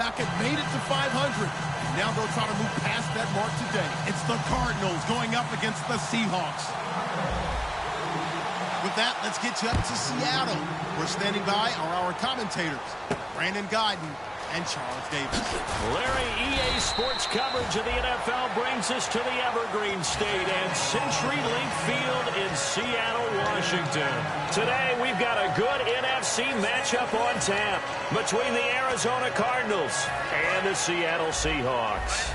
Back and made it to 500. Now they'll try to move past that mark today. It's the Cardinals going up against the Seahawks. With that, let's get you up to Seattle. We're standing by are our commentators, Brandon Guyton and Charles Davis. Larry, EA Sports coverage of the NFL brings us to the Evergreen State and CenturyLink Field in Seattle, Washington. Today, we've got a good NFC matchup on tap between the Arizona Cardinals and the Seattle Seahawks.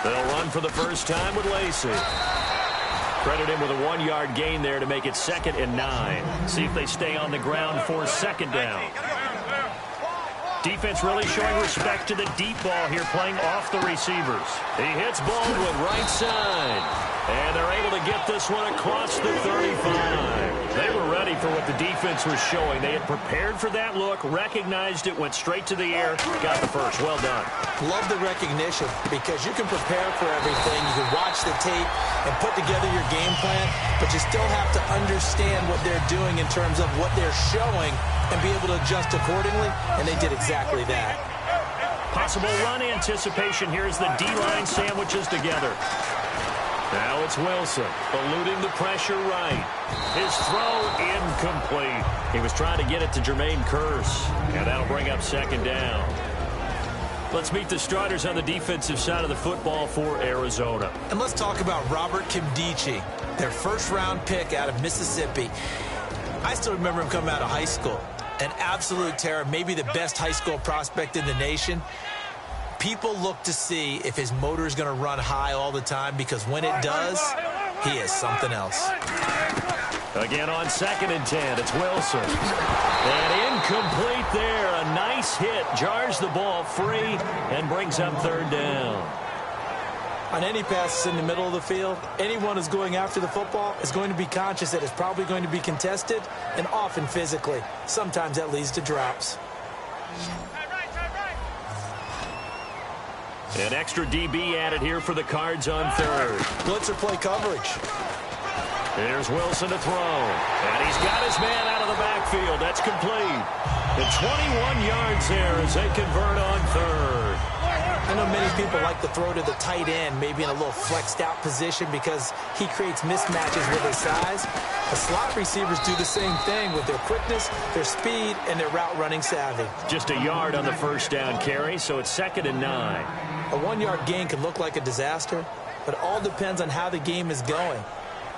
They'll run for the first time with Lacey. Credit him with a 1-yard gain there to make it 2nd and 9. See if they stay on the ground for 2nd down. Defense really showing respect to the deep ball here, playing off the receivers. He hits Baldwin right side. And they're able to get this one across the 35. They were ready for what the defense was showing. They had prepared for that look, recognized it, went straight to the air, got the first. Well done. Love the recognition because you can prepare for everything. You can watch the tape and put together your game plan, but you still have to understand what they're doing in terms of what they're showing and be able to adjust accordingly, and they did exactly that. Possible run anticipation here as the D-line sandwiches together. Now it's Wilson, eluding the pressure right. His throw incomplete. He was trying to get it to Jermaine Kearse, and that'll bring up 2nd down. Let's meet the starters on the defensive side of the football for Arizona. And let's talk about Robert Kimdichie, their first-round pick out of Mississippi. I still remember him coming out of high school. An absolute terror, maybe the best high school prospect in the nation. People look to see if his motor is going to run high all the time because when it does, he is something else. Again on 2nd and 10, it's Wilson. And incomplete there. A nice hit. Jars the ball free and brings up 3rd down. On any passes in the middle of the field, anyone who's going after the football is going to be conscious that it's probably going to be contested and often physically. Sometimes that leads to drops. An extra DB added here for the Cards on 3rd. Blitzer play coverage. Here's Wilson to throw. And he's got his man out of the backfield. That's complete. The 21 yards there as they convert on 3rd. I know many people like to throw to the tight end, maybe in a little flexed out position because he creates mismatches with his size. The slot receivers do the same thing with their quickness, their speed, and their route running savvy. Just a yard on the 1st down carry, so it's 2nd and 9. A 1-yard gain can look like a disaster, but it all depends on how the game is going.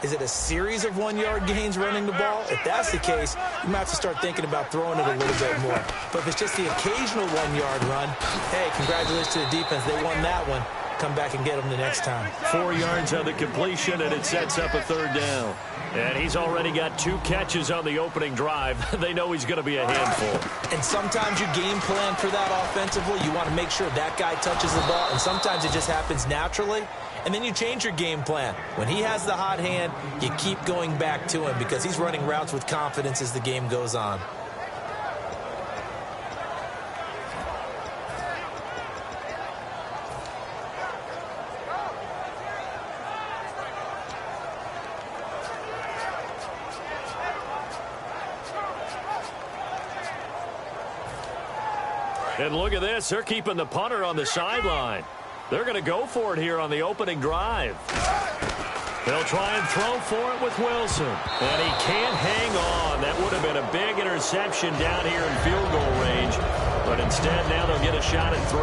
Is it a series of 1-yard gains running the ball? If that's the case, you might have to start thinking about throwing it a little bit more. But if it's just the occasional 1-yard run, hey, congratulations to the defense. They won that one. Come back and get them the next time. 4 yards on the completion, and it sets up a 3rd down. And he's already got 2 catches on the opening drive. They know he's going to be a handful. And sometimes you game plan for that offensively. You want to make sure that guy touches the ball, and sometimes it just happens naturally. And then you change your game plan. When he has the hot hand, you keep going back to him because he's running routes with confidence as the game goes on. And look at this. They're keeping the punter on the sideline. They're going to go for it here on the opening drive. They'll try and throw for it with Wilson. And he can't hang on. That would have been a big interception down here in field goal range. But instead, now they'll get a shot at 3.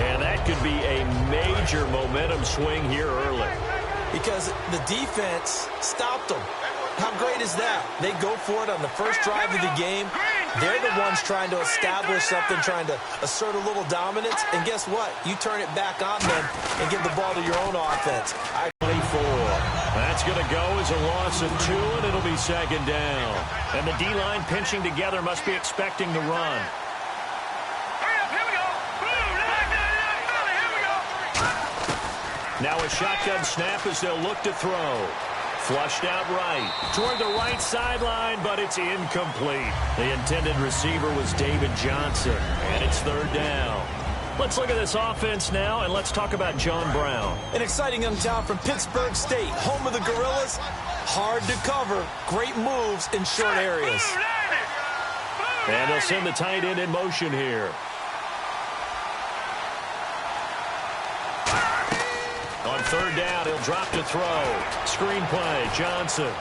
And that could be a major momentum swing here early. Because the defense stopped them. How great is that? They go for it on the first drive of the game. They're the ones trying to establish something, trying to assert a little dominance. And guess what? You turn it back on them and give the ball to your own offense. 24. That's going to go as a loss of 2, and it'll be 2nd down. And the D-line pinching together must be expecting the run. Now a shotgun snap as they'll look to throw. Flushed out right toward the right sideline, but it's incomplete. The intended receiver was David Johnson, and it's 3rd down. Let's look at this offense now, and let's talk about John Brown. An exciting young talent from Pittsburgh State, home of the Gorillas. Hard to cover. Great moves in short areas. And they'll send the tight end in motion here. On third down, he'll drop to throw. Screen play, Johnson.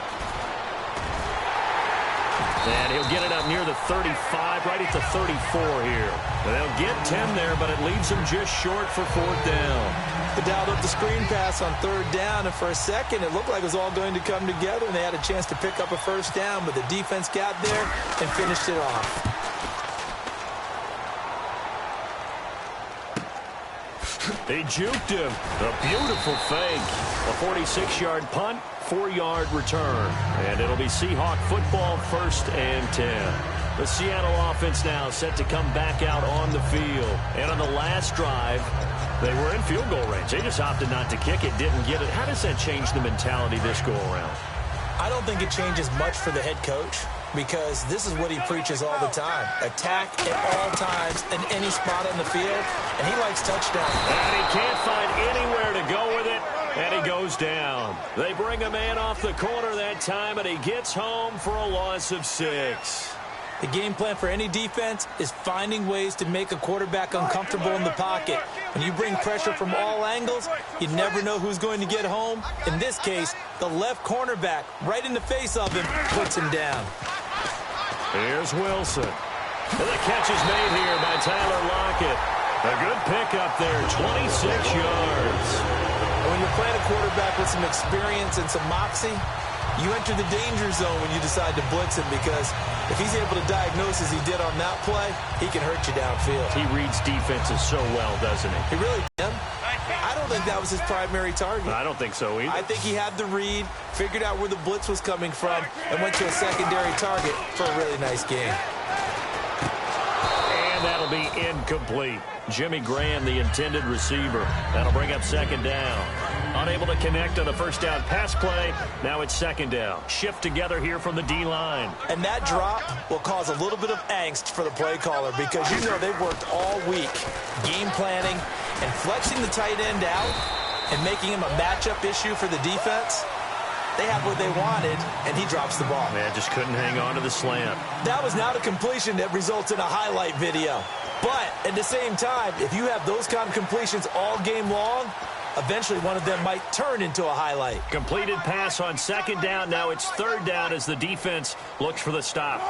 And he'll get it up near the 35, right at the 34 here. And they'll get 10 there, but it leaves them just short for fourth down. They dialed up the screen pass on third down, and for a second, it looked like it was all going to come together, and they had a chance to pick up a first down, but the defense got there and finished it off. They juked him. A beautiful fake. A 46-yard punt, 4-yard return. And it'll be Seahawk football, 1st and 10. The Seattle offense now set to come back out on the field. And on the last drive, they were in field goal range. They just opted not to kick it, didn't get it. How does that change the mentality this go-around? I don't think it changes much for the head coach, because this is what he preaches all the time. Attack at all times in any spot on the field, and he likes touchdowns. And he can't find anywhere to go with it, and he goes down. They bring a man off the corner that time, and he gets home for a loss of 6. The game plan for any defense is finding ways to make a quarterback uncomfortable in the pocket. When you bring pressure from all angles, you never know who's going to get home. In this case, the left cornerback, right in the face of him, puts him down. Here's Wilson. And the catch is made here by Tyler Lockett. A good pickup there, 26 yards. And when you're playing a quarterback with some experience and some moxie, you enter the danger zone when you decide to blitz him, because if he's able to diagnose as he did on that play, he can hurt you downfield. He reads defenses so well, doesn't he? He really can. I don't think that was his primary target. I don't think so either. I think he had the read, figured out where the blitz was coming from, and went to a secondary target for a really nice game. And that'll be incomplete. Jimmy Graham, the intended receiver. That'll bring up 2nd down. Unable to connect on the first down pass play. Now it's 2nd down. Shift together here from the D-line. And that drop will cause a little bit of angst for the play caller, because you know they've worked all week game planning and flexing the tight end out and making him a matchup issue for the defense. They have what they wanted, and he drops the ball. Man, just couldn't hang on to the slant. That was not a completion that results in a highlight video. But at the same time, if you have those kind of completions all game long, eventually one of them might turn into a highlight. Completed pass on 2nd down. Now it's 3rd down as the defense looks for the stop.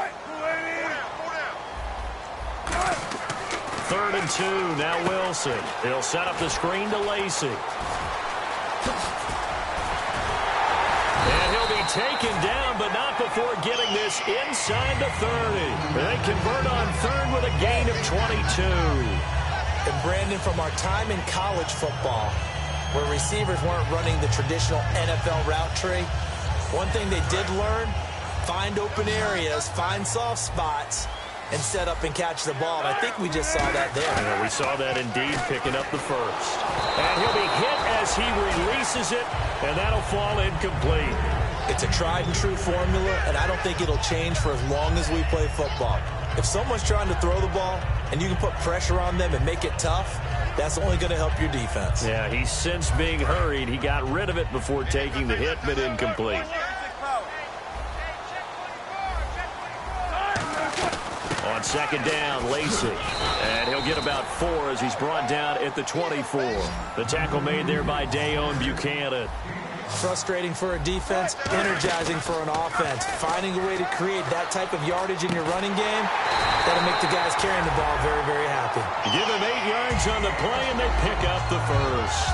3rd and 2. Now Wilson. He'll set up the screen to Lacey. And he'll be taken down, but not before getting this inside the 30. They convert on 3rd with a gain of 22. And Brandon, from our time in college football, where receivers weren't running the traditional NFL route tree, one thing they did learn: find open areas, find soft spots, and set up and catch the ball. And I think we just saw that there. Yeah, we saw that indeed, picking up the first. And he'll be hit as he releases it, and that'll fall incomplete. It's a tried and true formula, and I don't think it'll change for as long as we play football. If someone's trying to throw the ball and you can put pressure on them and make it tough, that's only going to help your defense. Yeah, he's since being hurried. He got rid of it before taking the hit, but incomplete. On 2nd down, Lacey. And he'll get about 4 as he's brought down at the 24. The tackle made there by Dayon Buchanan. Frustrating for a defense, energizing for an offense. Finding a way to create that type of yardage in your running game, that'll make the guys carrying the ball very, very happy. Give him 8 yards on the play, and they pick up the first.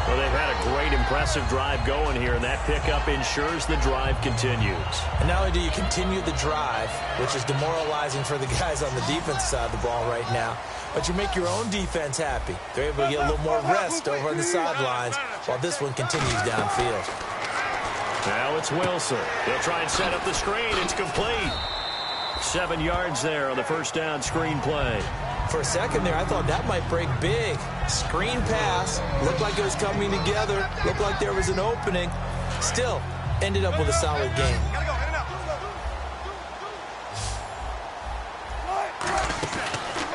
Well, they've had a great, impressive drive going here, and that pickup ensures the drive continues. And not only do you continue the drive, which is demoralizing for the guys on the defense side of the ball right now, but you make your own defense happy. They're able to get a little more rest over on the sidelines while this one continues downfield. Now it's Wilson. He'll try and set up the screen. It's complete. 7 yards there on the first down screen play. For a second there, I thought that might break big. Screen pass. Looked like it was coming together. Looked like there was an opening. Still, ended up with a solid game.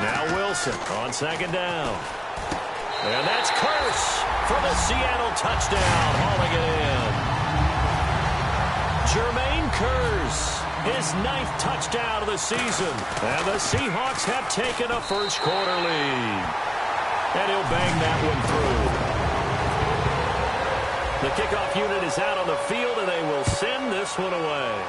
Now Wilson on 2nd down. And that's Curse for the Seattle touchdown, hauling it in. Jermaine Kearse, his 9th touchdown of the season. And the Seahawks have taken a first-quarter lead. And he'll bang that one through. The kickoff unit is out on the field, and they will send this one away.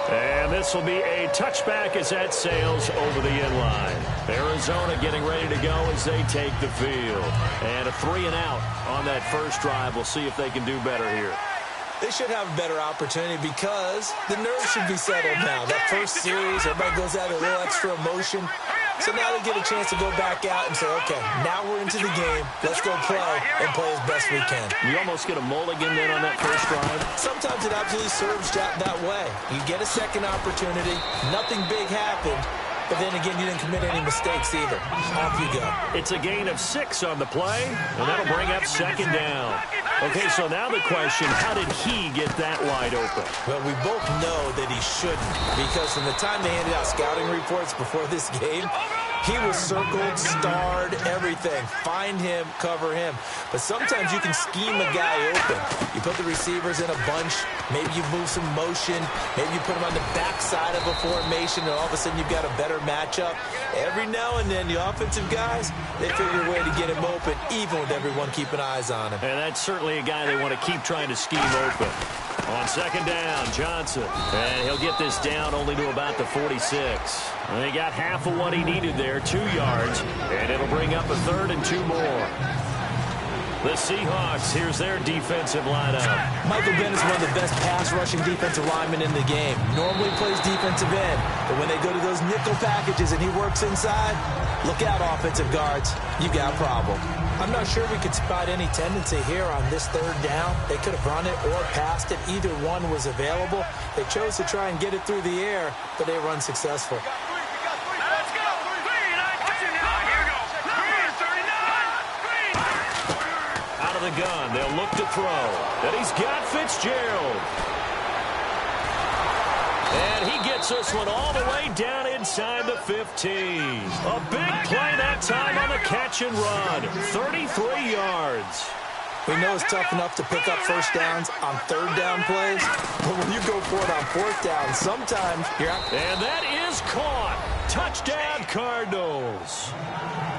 And this will be a touchback as that sails over the end line. Arizona getting ready to go as they take the field. And a 3-and-out on that first drive. We'll see if they can do better here. They should have a better opportunity because the nerves should be settled now. That first series, everybody goes out with a little extra emotion. So now they get a chance to go back out and say, okay, now we're into the game. Let's go play and play as best we can. You almost get a mulligan then on that first drive. Sometimes it absolutely serves that way. You get a second opportunity. Nothing big happened. But then again, you didn't commit any mistakes either. Off you go. It's a gain of 6 on the play, and that'll bring up 2nd down. Okay, so now the question, how did he get that wide open? Well, we both know that he shouldn't, because from the time they handed out scouting reports before this game, he was circled, starred, everything. Find him, cover him. But sometimes you can scheme a guy open. You put the receivers in a bunch. Maybe you move some motion. Maybe you put them on the backside of a formation, and all of a sudden you've got a better matchup. Every now and then, the offensive guys, they figure a way to get him open, even with everyone keeping eyes on him. And that's certainly a guy they want to keep trying to scheme open. On 2nd down, Johnson. And he'll get this down only to about the 46. And he got half of what he needed there, 2 yards. And it'll bring up a 3rd and 2 more. The Seahawks, here's their defensive lineup. Michael Bennett is one of the best pass-rushing defensive linemen in the game. Normally plays defensive end, but when they go to those nickel packages and he works inside, look out, offensive guards. You got a problem. I'm not sure we could spot any tendency here on this 3rd down. They could have run it or passed it. Either one was available. They chose to try and get it through the air, but they were unsuccessful. The gun. They'll look to throw. And he's got Fitzgerald. And he gets this one all the way down inside the 15. A big play that time on the catch and run. 33 yards. We know it's tough enough to pick up first downs on 3rd down plays, but when you go for it on 4th down, sometimes you're out. And that is caught. Touchdown, Cardinals.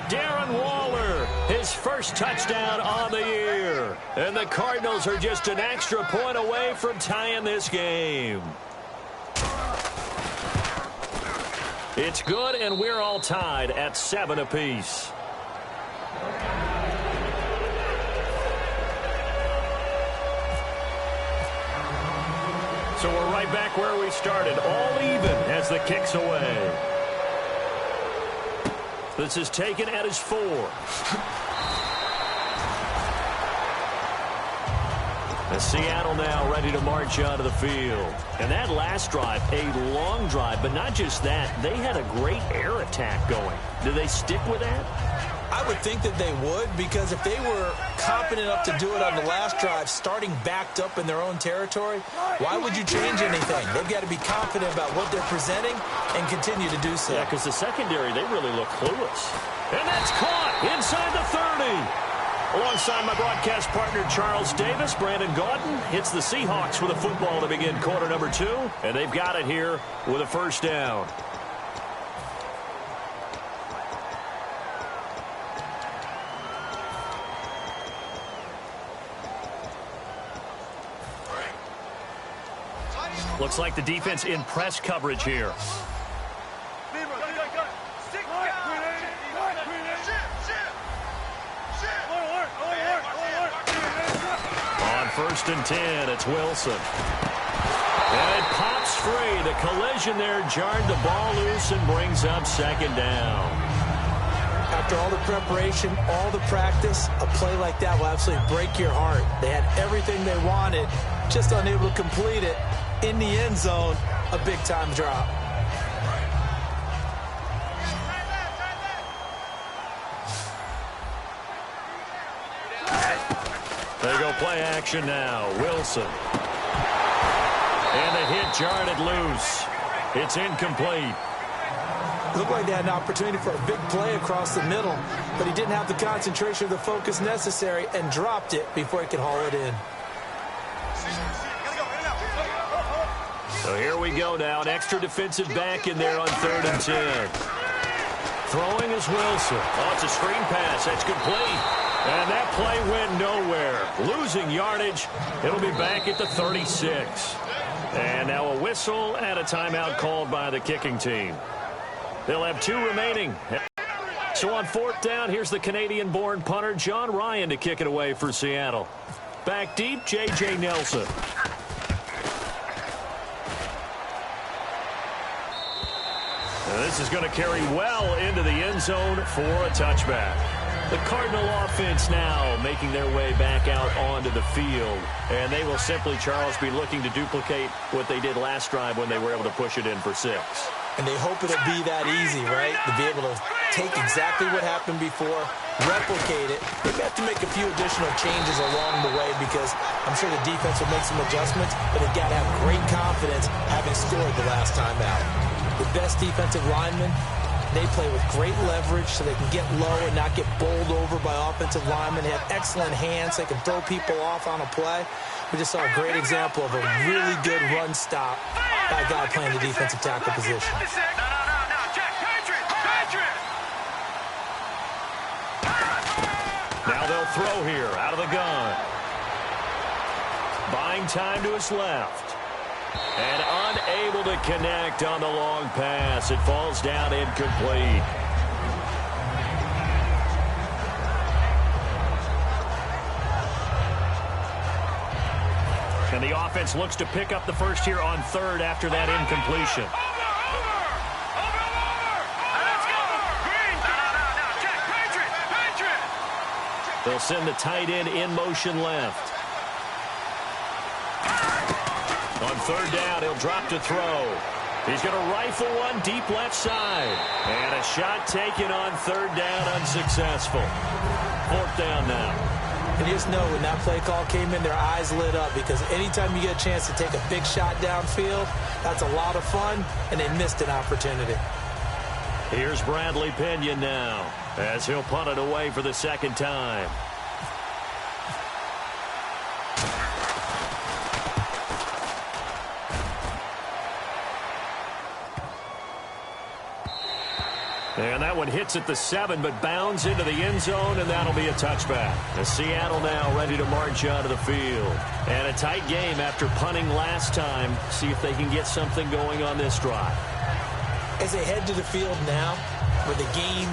Darren Waller, his first touchdown on the year. And the Cardinals are just an extra point away from tying this game. It's good, and we're all tied at 7 apiece. So we're right back where we started, all even as the kick's away. This is taken at his 4. And Seattle now ready to march onto the field. And that last drive, a long drive, but not just that. They had a great air attack going. Do they stick with that? I would think that they would, because if they were confident enough to do it on the last drive, starting backed up in their own territory, why would you change anything? They've got to be confident about what they're presenting and continue to do so. Yeah, because the secondary, they really look clueless. And that's caught inside the 30. Alongside my broadcast partner, Charles Davis, Brandon Gaudin hits the Seahawks with a football to begin quarter number 2, and they've got it here with a first down. Looks like the defense in press coverage here. On 1st and 10, it's Wilson. And it pops free. The collision there jarred the ball loose and brings up 2nd down. After all the preparation, all the practice, a play like that will absolutely break your heart. They had everything they wanted, just unable to complete it. In the end zone, a big-time drop. They go play action now. Wilson. And the hit jarred it loose. It's incomplete. Looked like they had an opportunity for a big play across the middle, but he didn't have the concentration or the focus necessary and dropped it before he could haul it in. So here we go now. An extra defensive back in there on 3rd and 10. Throwing is Wilson. Oh, it's a screen pass. That's complete. And that play went nowhere. Losing yardage. It'll be back at the 36. And now a whistle and a timeout called by the kicking team. They'll have 2 remaining. So on 4th down, here's the Canadian-born punter, John Ryan, to kick it away for Seattle. Back deep, J.J. Nelson. And this is going to carry well into the end zone for a touchback. The Cardinal offense now making their way back out onto the field. And they will simply, Charles, be looking to duplicate what they did last drive when they were able to push it in for 6. And they hope it'll be that easy, right? To be able to take exactly what happened before, replicate it. They have to make a few additional changes along the way because I'm sure the defense will make some adjustments, but they've got to have great confidence having scored the last time out. The best defensive linemen, they play with great leverage so they can get low and not get bowled over by offensive linemen. They have excellent hands. They can throw people off on a play. We just saw a great example of a really good run stop by a guy playing the defensive tackle position. Now they'll throw here out of the gun. Buying time to his left. And unable to connect on the long pass. It falls down incomplete. And the offense looks to pick up the first here on 3rd after that incompletion. They'll send the tight end in motion left. On 3rd down, he'll drop to throw. He's going to rifle one deep left side. And a shot taken on 3rd down, unsuccessful. 4th down now. And you just know when that play call came in, their eyes lit up because anytime you get a chance to take a big shot downfield, that's a lot of fun, and they missed an opportunity. Here's Bradley Pinion now as he'll punt it away for the 2nd time. And that one hits at the 7, but bounds into the end zone, and that'll be a touchback. As Seattle now ready to march onto the field. And a tight game after punting last time. See if they can get something going on this drive. As they head to the field now, with the game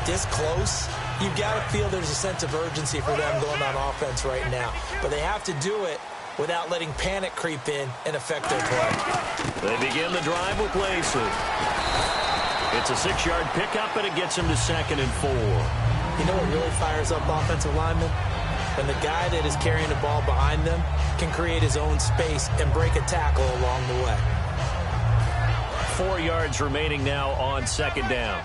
this close, you've got to feel there's a sense of urgency for them going on offense right now. But they have to do it without letting panic creep in and affect their play. They begin the drive with Lacey. It's a 6-yard pickup, and it gets him to 2nd and 4. You know what really fires up offensive linemen? When the guy that is carrying the ball behind them can create his own space and break a tackle along the way. 4 yards remaining now on 2nd down.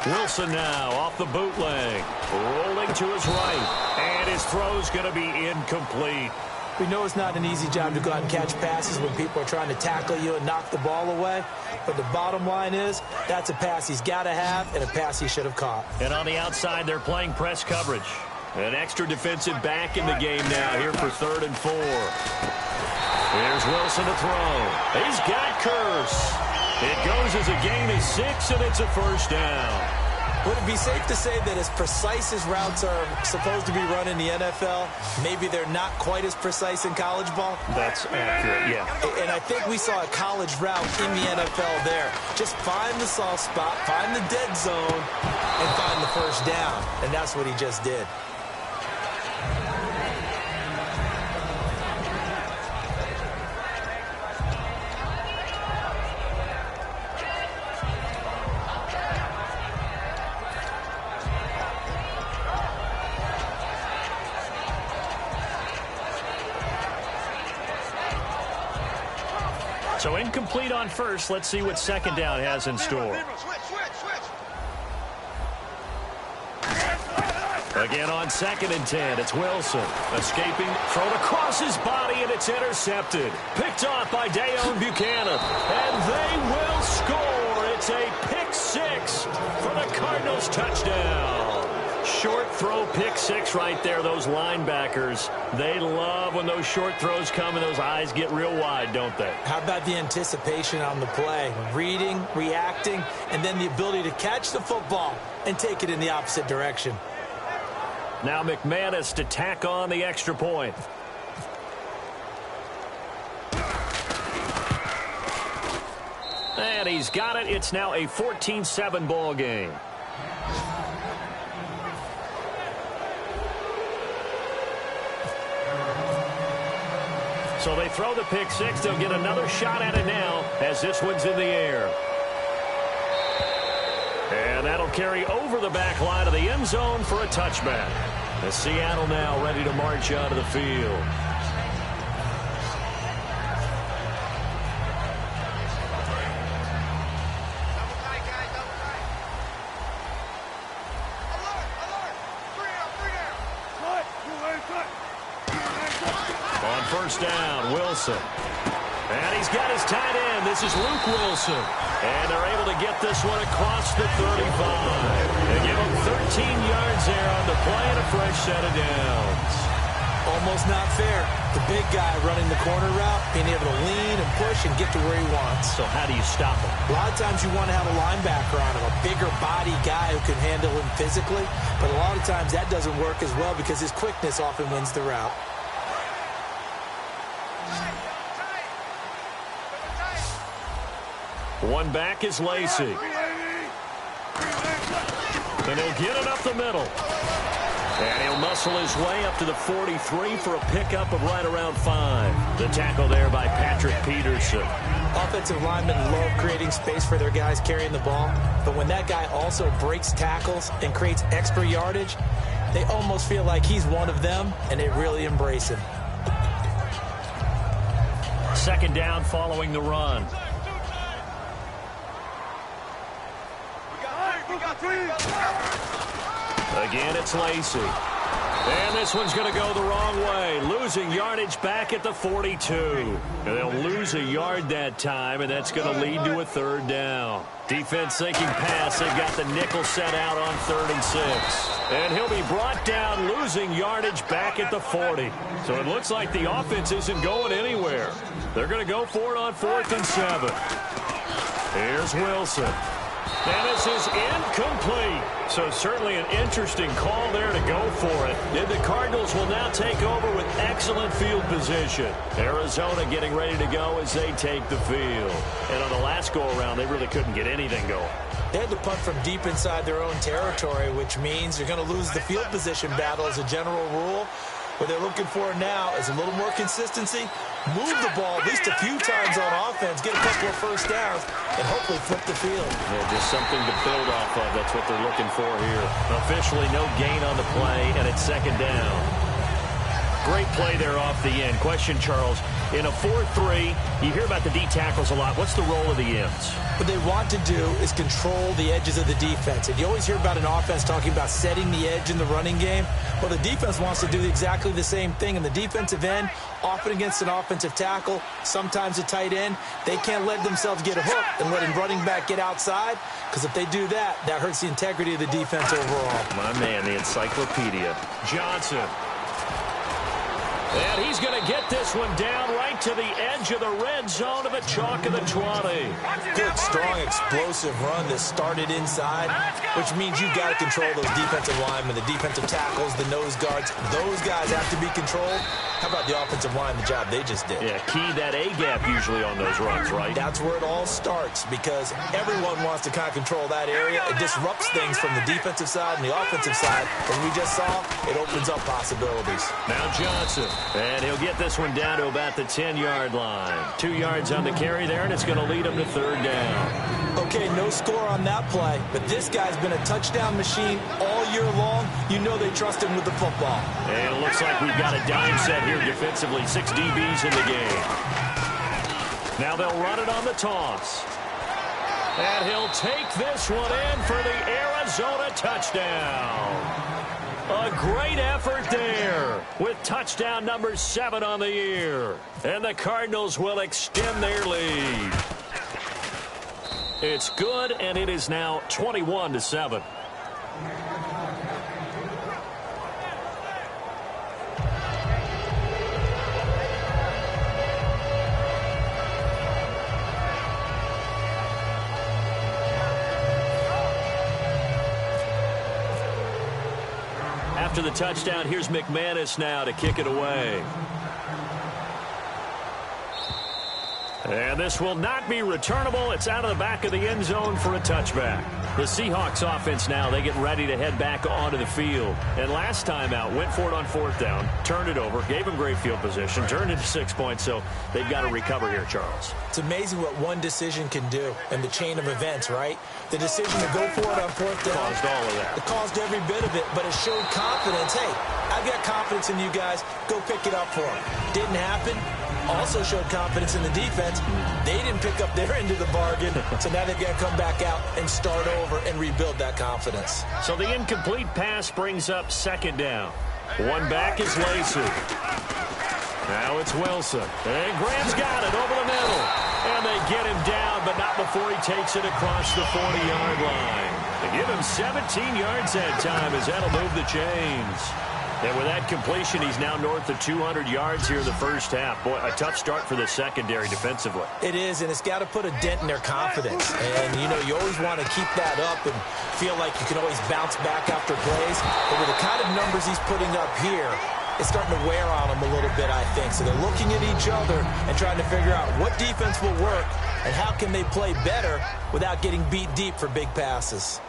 Wilson now off the bootleg, rolling to his right, and his throw's going to be incomplete. We know it's not an easy job to go out and catch passes when people are trying to tackle you and knock the ball away, but the bottom line is that's a pass he's got to have and a pass he should have caught. And on the outside, they're playing press coverage. An extra defensive back in the game now here for 3rd and 4. Here's Wilson to throw. He's got Curse. It goes as a gain of 6, and it's a 1st down. Would it be safe to say that as precise as routes are supposed to be run in the NFL, maybe they're not quite as precise in college ball? That's accurate, yeah. And I think we saw a college route in the NFL there. Just find the soft spot, find the dead zone, and find the 1st down. And that's what he just did. So incomplete on 1st. Let's see what 2nd down has in store. Again on 2nd and 10, it's Wilson. Escaping, thrown across his body, and it's intercepted. Picked off by Dayon Buchanan. And they will score. It's a pick 6 for the Cardinals touchdown. Short throw pick 6 right there. Those linebackers, they love when those short throws come and those eyes get real wide, don't they? How about the anticipation on the play? Reading, reacting, and then the ability to catch the football and take it in the opposite direction. Now McManus to tack on the extra point. And he's got it. It's now a 14-7 ball game. So they throw the pick 6. They'll get another shot at it now as this one's in the air. And that'll carry over the back line of the end zone for a touchback. As Seattle now ready to march onto the field. On first down, Wilson. And he's got his tight end. This is Luke Wilson. And they're able to get this one across the 35. They give him 13 yards there on the play and a fresh set of downs. Almost not fair. The big guy running the corner route, being able to lean and push and get to where he wants. So how do you stop him? A lot of times you want to have a linebacker on him, a bigger body guy who can handle him physically. But a lot of times that doesn't work as well because his quickness often wins the route. One back is Lacey. And he'll get it up the middle. And he'll muscle his way up to the 43 for a pickup of right around 5. The tackle there by Patrick Peterson. Offensive linemen love creating space for their guys carrying the ball. But when that guy also breaks tackles and creates extra yardage, they almost feel like he's one of them, and they really embrace him. 2nd down following the run. Again, it's Lacey. And this one's going to go the wrong way. Losing yardage back at the 42. And they'll lose a yard that time, and that's going to lead to a 3rd down. Defense thinking pass. They've got the nickel set out on 3rd and 6. And he'll be brought down, losing yardage back at the 40. So it looks like the offense isn't going anywhere. They're going to go for it on 4th and 7. Here's Wilson. And this is incomplete. So certainly an interesting call there to go for it. And the Cardinals will now take over with excellent field position. Arizona getting ready to go as they take the field. And on the last go-around, they really couldn't get anything going. They had to punt from deep inside their own territory, which means they're going to lose the field position battle as a general rule. What they're looking for now is a little more consistency, move the ball at least a few times on offense, get a couple of first downs, and hopefully flip the field. Yeah, just something to build off of. That's what they're looking for here. Officially no gain on the play, and it's 2nd down. Great play there off the end. Question, Charles, in a 4-3, you hear about the D tackles a lot. What's the role of the ends? What they want to do is control the edges of the defense. And you always hear about an offense talking about setting the edge in the running game. Well, the defense wants to do exactly the same thing. In the defensive end, often against an offensive tackle, sometimes a tight end, they can't let themselves get hooked and let a running back get outside, because if they do that, that hurts the integrity of the defense overall. My man, the encyclopedia. Johnson. And he's going to get this one down right to the edge of the red zone of the chalk of the 20. Good, strong, explosive run that started inside, which means you've got to control those defensive linemen, the defensive tackles, the nose guards. Those guys have to be controlled. How about the offensive line, the job they just did? Yeah, key that A-gap usually on those runs, right? That's where it all starts, because everyone wants to kind of control that area. It disrupts things from the defensive side and the offensive side. As we just saw, it opens up possibilities. Now Johnson. And he'll get this one down to about the 10-yard line. 2 yards on the carry there, and it's going to lead him to 3rd down. Okay, no score on that play, but this guy's been a touchdown machine all year long. You know they trust him with the football. And it looks like we've got a dime set here defensively. 6 DBs in the game. Now they'll run it on the toss. And he'll take this one in for the Arizona touchdown. A great effort there with touchdown number 7 on the year. And the Cardinals will extend their lead. It's good, and it is now 21-7. After the touchdown, here's McManus now to kick it away. And this will not be returnable. It's out of the back of the end zone for a touchback. The Seahawks offense now, they get ready to head back onto the field. And last time out, went for it on 4th down, turned it over, gave them great field position, turned it to 6 points, so they've got to recover here, Charles. It's amazing what one decision can do in the chain of events, right? The decision to go for it on 4th down. Caused all of that. It caused every bit of it, but it showed confidence. Hey, I've got confidence in you guys. Go pick it up for them. Didn't happen. Also showed confidence in the defense. They didn't pick up their end of the bargain, so now they've got to come back out and start over and rebuild that confidence. So the incomplete pass brings up 2nd down. One back is Lacey. Now it's Wilson. And Graham's got it over the middle. And they get him down, but not before he takes it across the 40-yard line. They give him 17 yards that time as that'll move the chains. And with that completion, he's now north of 200 yards here in the first half. Boy, a tough start for the secondary defensively. It is, and it's got to put a dent in their confidence. And, you know, you always want to keep that up and feel like you can always bounce back after plays. But with the kind of numbers he's putting up here, it's starting to wear on them a little bit, I think. So they're looking at each other and trying to figure out what defense will work and how can they play better without getting beat deep for big passes.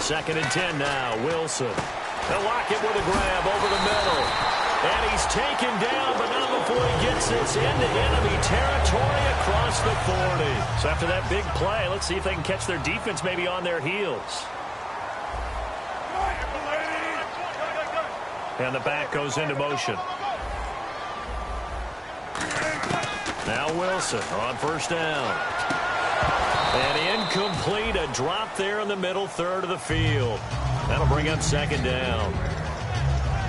2nd and 10 now. Wilson. They'll lock it with a grab over the middle. And he's taken down, but not before he gets this into enemy territory across the 40. So after that big play, let's see if they can catch their defense maybe on their heels. And the back goes into motion. Now Wilson on 1st down. And incomplete, a drop there in the middle third of the field. That'll bring up 2nd down.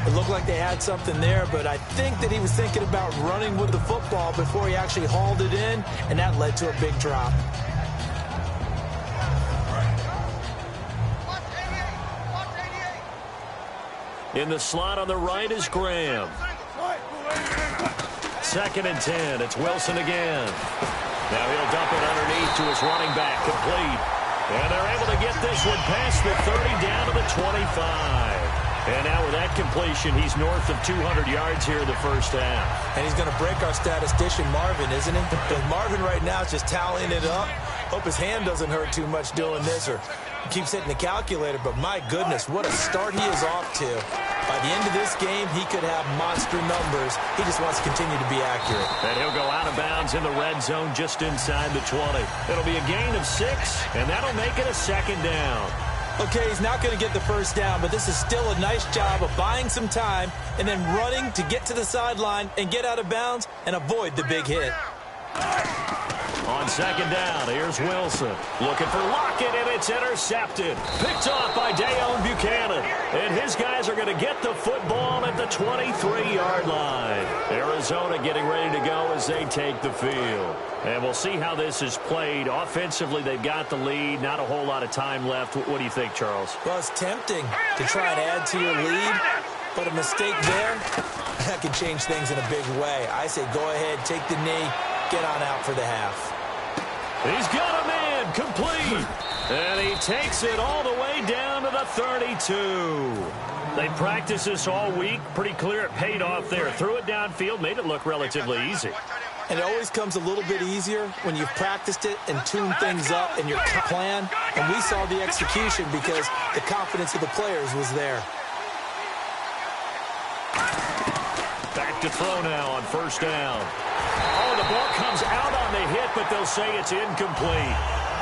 It looked like they had something there, but I think that he was thinking about running with the football before he actually hauled it in, and that led to a big drop. In the slot on the right is Graham. 2nd and 10. It's Wilson again. Now he'll dump it underneath to his running back, complete. And they're able to get this one past the 30 down to the 25. And now with that completion, he's north of 200 yards here in the first half. And he's going to break our statistician, Marvin, isn't he? Because Marvin right now is just tallying it up. Hope his hand doesn't hurt too much doing this, or he keeps hitting the calculator. But my goodness, what a start he is off to. By the end of this game, he could have monster numbers. He just wants to continue to be accurate. And he'll go out of bounds in the red zone just inside the 20. It'll be a gain of 6, and that'll make it a 2nd down. Okay, he's not going to get the first down, but this is still a nice job of buying some time and then running to get to the sideline and get out of bounds and avoid the big hit. On 2nd down, here's Wilson. Looking for Lockett, and it's intercepted. Picked off by Dayon Buchanan. And his guys are going to get the football at the 23-yard line. Arizona getting ready to go as they take the field. And we'll see how this is played. Offensively, they've got the lead. Not a whole lot of time left. What do you think, Charles? Well, it's tempting to try and add to your lead, but a mistake there, that can change things in a big way. I say go ahead, take the knee, get on out for the half. He's got a man, complete. And he takes it all the way down to the 32. They practiced this all week. Pretty clear it paid off there. Threw it downfield, made it look relatively easy. And it always comes a little bit easier when you've practiced it and tuned things up in your plan. And we saw the execution because the confidence of the players was there. Back to throw now on 1st down. Oh, the ball comes out on the hit, but they'll say it's incomplete.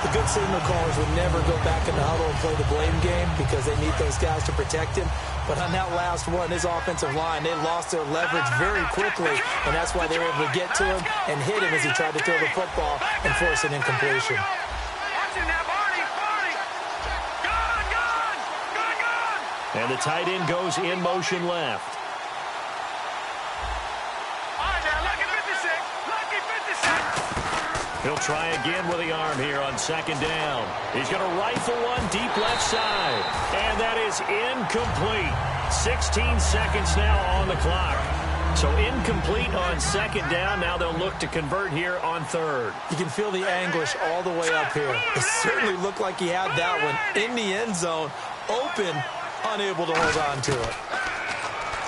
The good signal callers would never go back in the huddle and play the blame game because they need those guys to protect him. But on that last one, his offensive line, they lost their leverage very quickly, and that's why they were able to get to him and hit him as he tried to throw the football and force an incompletion. And the tight end goes in motion left. He'll try again with the arm here on second down. He's going to rifle one deep left side. And that is incomplete. 16 seconds now on the clock. So incomplete on second down. Now they'll look to convert here on third. You can feel the anguish all the way up here. It certainly looked like he had that one in the end zone, open, unable to hold on to it.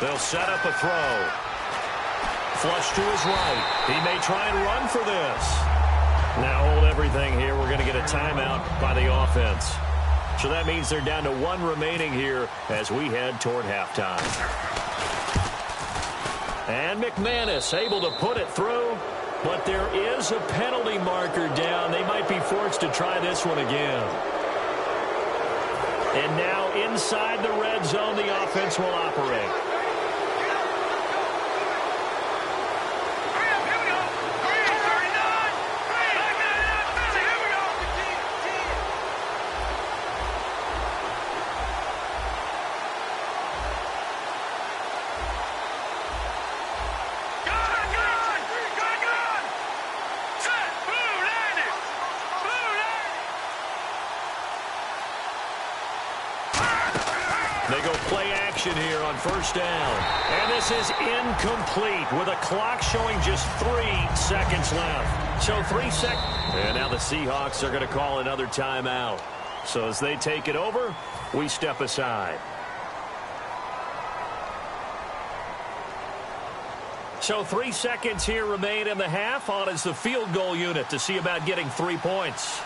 They'll set up a throw. Flush to his right. He may try and run for this. Now hold everything here. We're going to get a timeout by the offense. So that means they're down to one remaining here as we head toward halftime. And McManus able to put it through, but there is a penalty marker down. They might be forced to try this one again. And now inside the red zone, the offense will operate. They go play action here on first down. And this is incomplete with a clock showing just 3 seconds left. So 3 seconds. And now the Seahawks are going to call another timeout. So as they take it over, we step aside. So 3 seconds here remain in the half. On is the field goal unit to see about getting 3 points.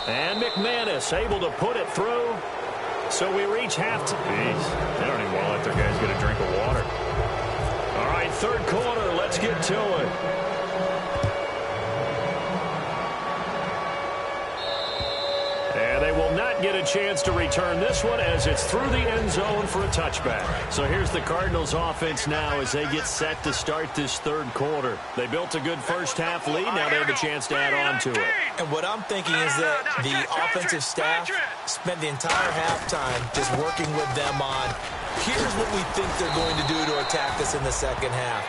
And McManus able to put it through. So we reach halftime. Jeez, they don't even want to let their guys get a drink of water. All right, third quarter. Let's get to it. And they will not get a chance to return this one as it's through the end zone for a touchback. So here's the Cardinals offense now as they get set to start this third quarter. They built a good first half lead. Now they have a chance to add on to it. And what I'm thinking is that the offensive staff spent the entire halftime just working with them on, here's what we think they're going to do to attack us in the second half.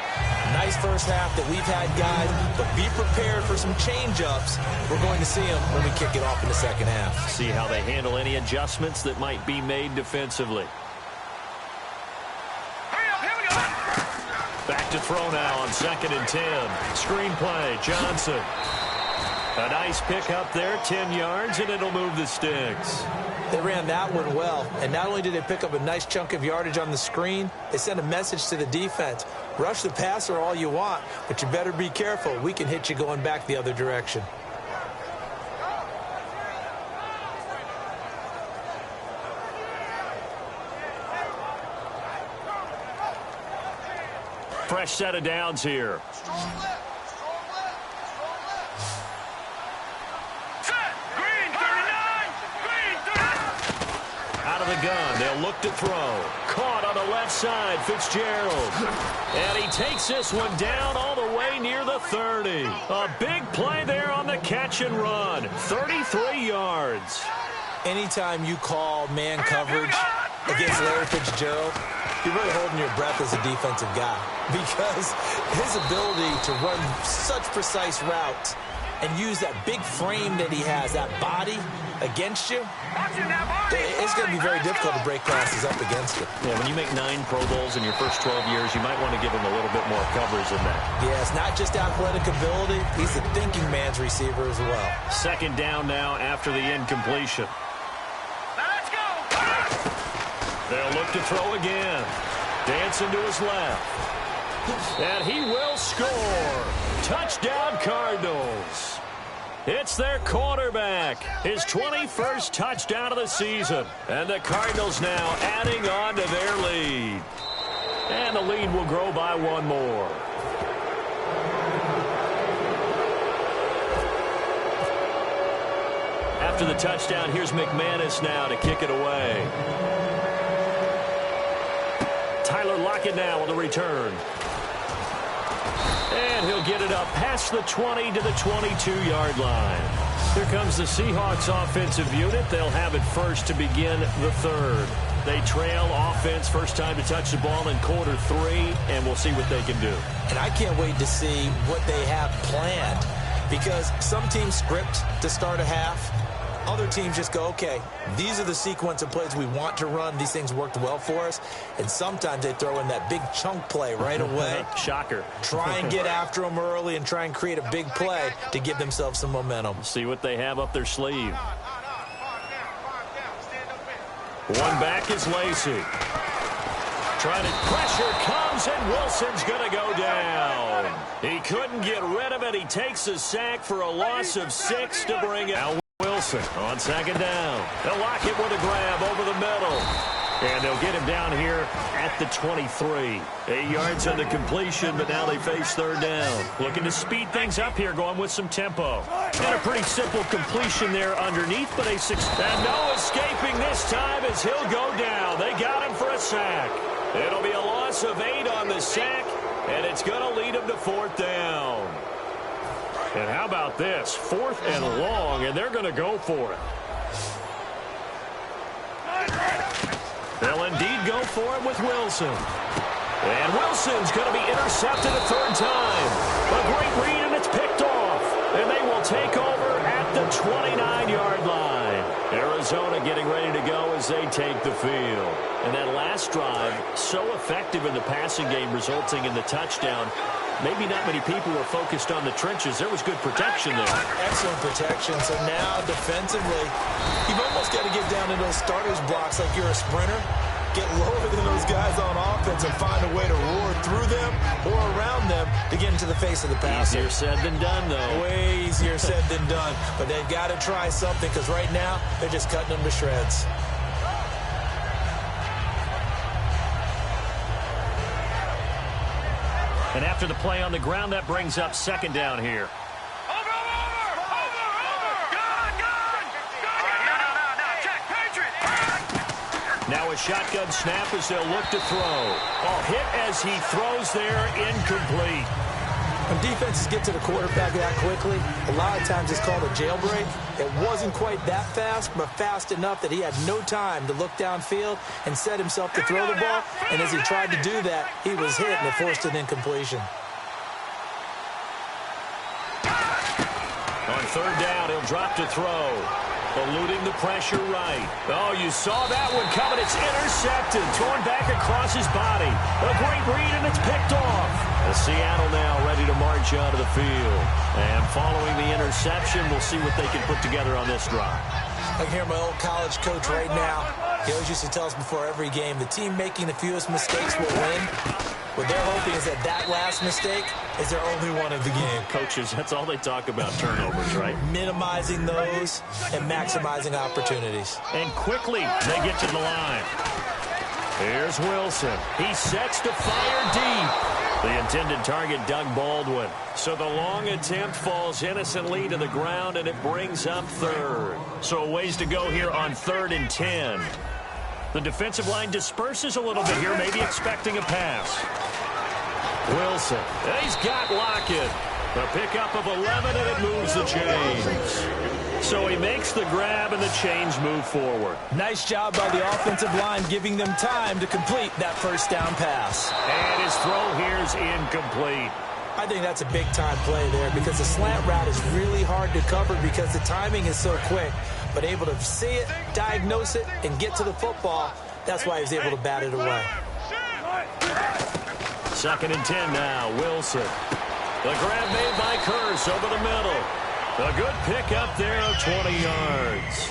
Nice first half that we've had, guys, but be prepared for some change-ups. We're going to see them when we kick it off in the second half. See how they handle any adjustments that might be made defensively. Back to throw now on 2nd and 10. Screen play, Johnson. A nice pick up there, 10 yards, and it'll move the sticks. They ran that one well, and not only did they pick up a nice chunk of yardage on the screen, they sent a message to the defense. Rush the passer all you want, but you better be careful. We can hit you going back the other direction. Fresh set of downs here. Out of the gun, they'll look to throw. Caught on the left side, Fitzgerald. And he takes this one down all the way near the 30. A big play there on the catch and run. 33 yards. Anytime you call man coverage against Larry Fitzgerald, you're really holding your breath as a defensive guy, because his ability to run such precise routes and use that big frame that he has, that body against you, it's going to be very difficult to break passes up against it. Yeah, when you make 9 Pro Bowls in your first 12 years, you might want to give him a little bit more coverage than that. Yeah, it's not just athletic ability. He's a thinking man's receiver as well. Second down now after the incompletion. Let's go! They'll look to throw again. Dancing to his left. And he will score. Touchdown, Cardinals. It's their quarterback. His 21st touchdown of the season. And the Cardinals now adding on to their lead. And the lead will grow by 1 more. After the touchdown, here's McManus now to kick it away. Tyler Lockett now on the return. And he'll get it up past the 20 to the 22-yard line. Here comes the Seahawks offensive unit. They'll have it first to begin the third. They trail offense, first time to touch the ball in quarter 3, and we'll see what they can do. And I can't wait to see what they have planned, because some teams script to start a half. Other teams just go, okay, these are the sequence of plays we want to run. These things worked well for us. And sometimes they throw in that big chunk play right away. Shocker. Try and get after them early and try and create a big play to give themselves some momentum. See what they have up their sleeve. One back is Lacey. Trying to pressure comes, and Wilson's going to go down. He couldn't get rid of it. He takes a sack for a loss of 6 to bring it. Now Wilson on second down. They'll lock it with a grab over the middle. And they'll get him down here at the 23. 8 yards on the completion, but now they face third down. Looking to speed things up here, going with some tempo. And a pretty simple completion there underneath, but a success. And no escaping this time as he'll go down. They got him for a sack. It'll be a loss of 8 on the sack, and it's going to lead him to fourth down. And how about this? 4th and long, and they're going to go for it. They'll indeed go for it with Wilson. And Wilson's going to be intercepted a third time. A great read, and it's picked off. And they will take over at the 29-yard line. Arizona getting ready to go as they take the field. And that last drive, so effective in the passing game, resulting in the touchdown. Maybe not many people were focused on the trenches. There was good protection there. Excellent protection. So now defensively, you've almost got to get down in those starters blocks like you're a sprinter. Get lower than those guys on offense and find a way to roar through them or around them to get into the face of the passer. Easier said than done, though. Way easier said than done. But they've got to try something, because right now they're just cutting them to shreds. And after the play on the ground, that brings up second down here. Now a shotgun snap as they'll look to throw. Oh, hit as he throws there, incomplete. When defenses get to the quarterback that quickly, a lot of times it's called a jailbreak. It wasn't quite that fast, but fast enough that he had no time to look downfield and set himself to throw the ball. And as he tried to do that, he was hit and it forced an incompletion. On third down, he'll drop to throw. Eluding the pressure right. Oh, you saw that one coming. It's intercepted. Thrown back across his body. A great read, and it's picked off. Seattle now ready to march onto the field. And following the interception, we'll see what they can put together on this drive. I can hear my old college coach right now. He always used to tell us before every game, the team making the fewest mistakes will win. What they're hoping is that that last mistake is their only one of the game. Coaches, that's all they talk about, turnovers, right? Minimizing those and maximizing opportunities. And quickly, they get to the line. Here's Wilson. He sets to fire deep. The intended target, Doug Baldwin. So the long attempt falls innocently to the ground, and it brings up third. So a ways to go here on 3rd and 10. The defensive line disperses a little bit here, maybe expecting a pass. Wilson, and he's got Lockett. A pickup of 11, and it moves the chains. So he makes the grab, and the chains move forward. Nice job by the offensive line, giving them time to complete that first down pass. And his throw here is incomplete. I think that's a big-time play there, because the slant route is really hard to cover because the timing is so quick. But able to see it, diagnose it, and get to the football, that's why he was able to bat it away. 2nd and 10 now, Wilson. The grab made by Curse over the middle. A good pick up there of 20 yards.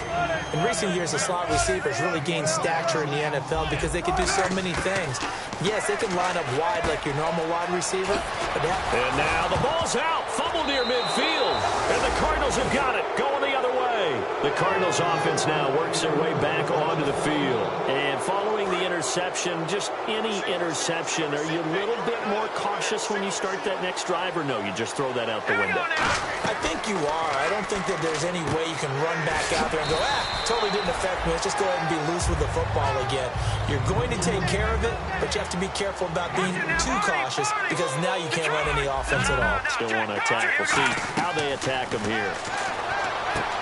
In recent years, the slot receivers really gained stature in the NFL because they can do so many things. Yes, they can line up wide like your normal wide receiver. But and now the ball's out. Fumble near midfield. And the Cardinals have got it. Going the other way. The Cardinals offense now works their way back onto the field. And following the interception, just any interception, are you a little bit more cautious when you start that next drive, or no, you just throw that out the window? I think you are. I don't think that there's any way you can run back out there and go, totally didn't affect me. Let's just go ahead and be loose with the football again. You're going to take care of it, but you have to be careful about being too cautious because now you can't run any offense at all. Still want to attack. We'll see how they attack him here.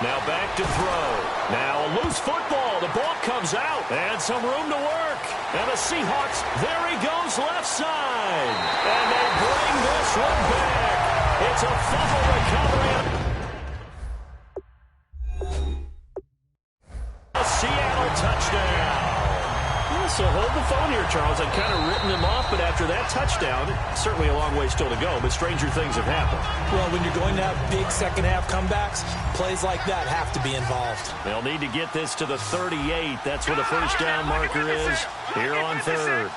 Now back to throw. Now a loose football. The ball comes out. And some room to work. And the Seahawks, there he goes left side. And they bring this one back. It's a fumble recovery. A Seattle touchdown. So hold the phone here, Charles. I'd kind of written them off, but after that touchdown, certainly a long way still to go, but stranger things have happened. Well, when you're going to have big second-half comebacks, plays like that have to be involved. They'll need to get this to the 38. That's where the first down marker is here on third.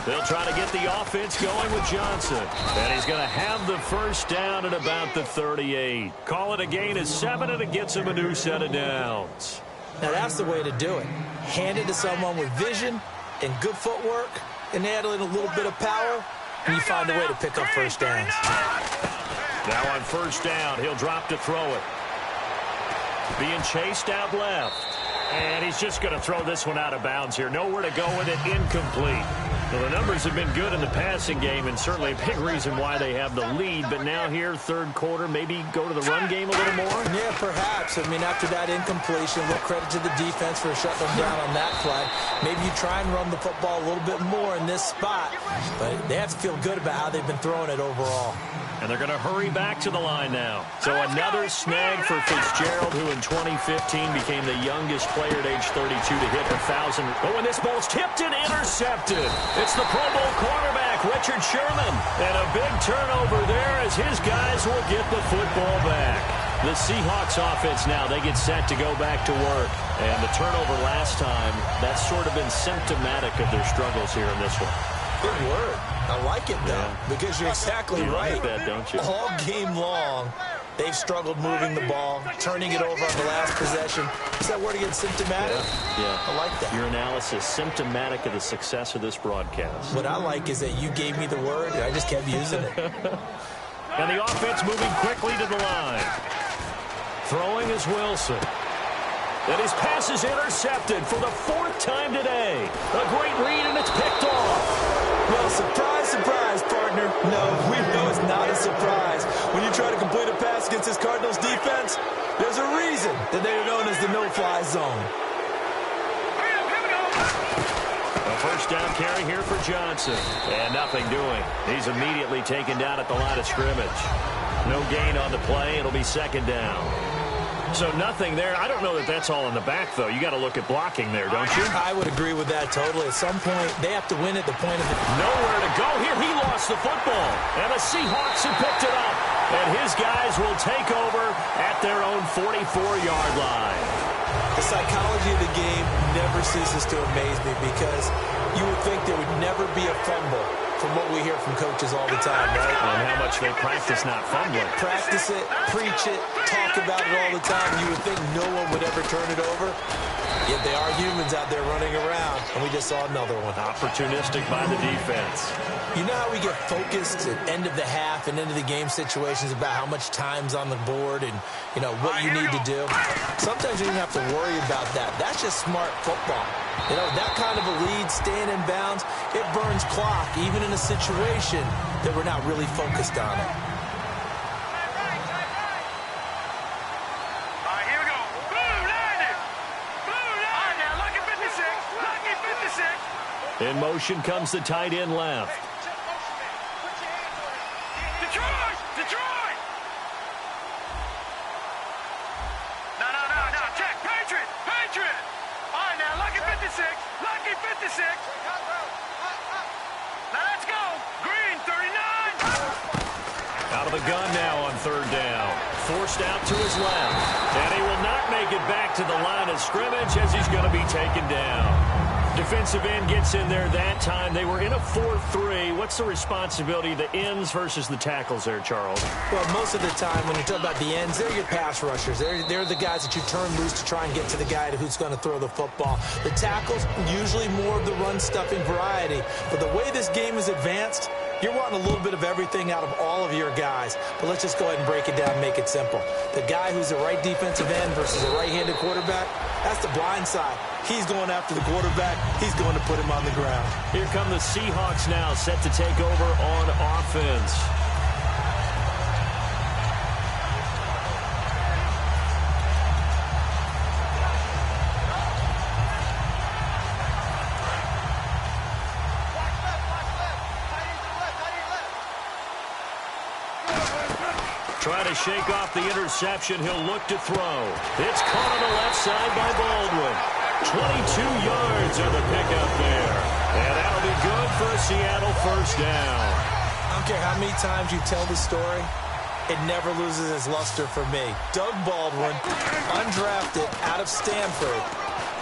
They'll try to get the offense going with Johnson. And he's going to have the first down at about the 38. Call it a gain of 7, and it gets him a new set of downs. Now, that's the way to do it. Hand it to someone with vision and good footwork, and add in a little bit of power, and you find a way to pick up first downs. Now on first down, he'll drop to throw it. Being chased out left. And he's just going to throw this one out of bounds here. Nowhere to go with it. Incomplete. Well, the numbers have been good in the passing game, and certainly a big reason why they have the lead. But now here, third quarter, maybe go to the run game a little more? Yeah, perhaps. I mean, after that incompletion, a little credit to the defense for shutting them down on that play. Maybe you try and run the football a little bit more in this spot. But they have to feel good about how they've been throwing it overall. And they're going to hurry back to the line now. So another snag for Fitzgerald, who in 2015 became the youngest player at age 32 to hit 1,000. Oh, and this ball's tipped and intercepted. It's the Pro Bowl cornerback, Richard Sherman. And a big turnover there as his guys will get the football back. The Seahawks offense now, they get set to go back to work. And the turnover last time, that's sort of been symptomatic of their struggles here in this one. Good word. I like it, though, because you're exactly right. Like that, don't you? All game long, they've struggled moving the ball, turning it over on the last possession. Is that word again, symptomatic? Yeah. I like that. Your analysis, symptomatic of the success of this broadcast. What I like is that you gave me the word, and I just kept using it. And the offense moving quickly to the line. Throwing is Wilson. And his pass is intercepted for the 4th time today. A great read, and it's picked off. Well, surprise, surprise, partner. No, we know it's not a surprise. When you try to complete a pass against this Cardinals defense, there's a reason that they are known as the no-fly zone. A first down carry here for Johnson. And nothing doing. He's immediately taken down at the line of scrimmage. No gain on the play. It'll be second down. So nothing there. I don't know that that's all in the back, though. You got to look at blocking there, don't you? I would agree with that totally. At some point, they have to win at the point of it. Nowhere to go here. He lost the football. And the Seahawks have picked it up. And his guys will take over at their own 44-yard line. The psychology of the game never ceases to amaze me because you would think there would never be a fumble from what we hear from coaches all the time, right? And how much they practice not fumbling. Practice it, preach it, talk about it all the time. You would think no one would ever turn it over. Yet they are humans out there running around, and we just saw another one. Opportunistic by the defense. You know how we get focused at end of the half and into the game situations about how much time's on the board and, you know, what you need to do? Sometimes you don't have to worry about that. That's just smart football. You know, that kind of a lead, staying in bounds, it burns clock, even in a situation that we're not really focused on it. In motion comes the tight end left. Detroit! Detroit! No. Check. Patriot! Patriot! All right, now, lucky 56. Lucky 56. Now, let's go. Green, 39. Out of the gun now on third down. Forced out to his left. And he will not make it back to the line of scrimmage as he's going to be taken down. Defensive end gets in there that time. They were in a 4-3. What's the responsibility of the ends versus the tackles there, Charles? Well, most of the time when you talk about the ends, they're your pass rushers. They're the guys that you turn loose to try and get to the guy who's going to throw the football. The tackles, usually more of the run-stuffing variety. But the way this game is advanced, you're wanting a little bit of everything out of all of your guys. But let's just go ahead and break it down and make it simple. The guy who's a right defensive end versus a right-handed quarterback, that's the blind side. He's going after the quarterback. He's going to put him on the ground. Here come the Seahawks now, set to take over on offense. Trying to shake off the interception. He'll look to throw. It's caught on the left side by Baldwin. 22 yards on the pickup there. And that'll be good for a Seattle first down. I don't care how many times you tell the story, it never loses its luster for me. Doug Baldwin, undrafted out of Stanford,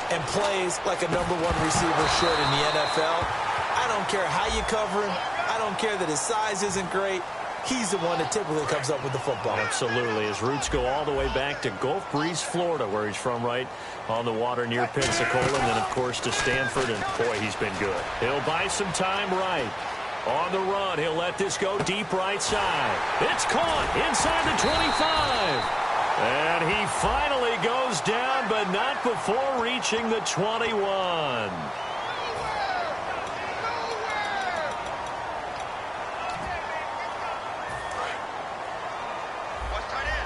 and plays like a #1 receiver should in the NFL. I don't care how you cover him. I don't care that his size isn't great. He's the one that typically comes up with the football. Absolutely. His roots go all the way back to Gulf Breeze, Florida, where he's from, right on the water near Pensacola, and then, of course, to Stanford, and, boy, he's been good. He'll buy some time right. On the run, he'll let this go deep right side. It's caught inside the 25. And he finally goes down, but not before reaching the 21.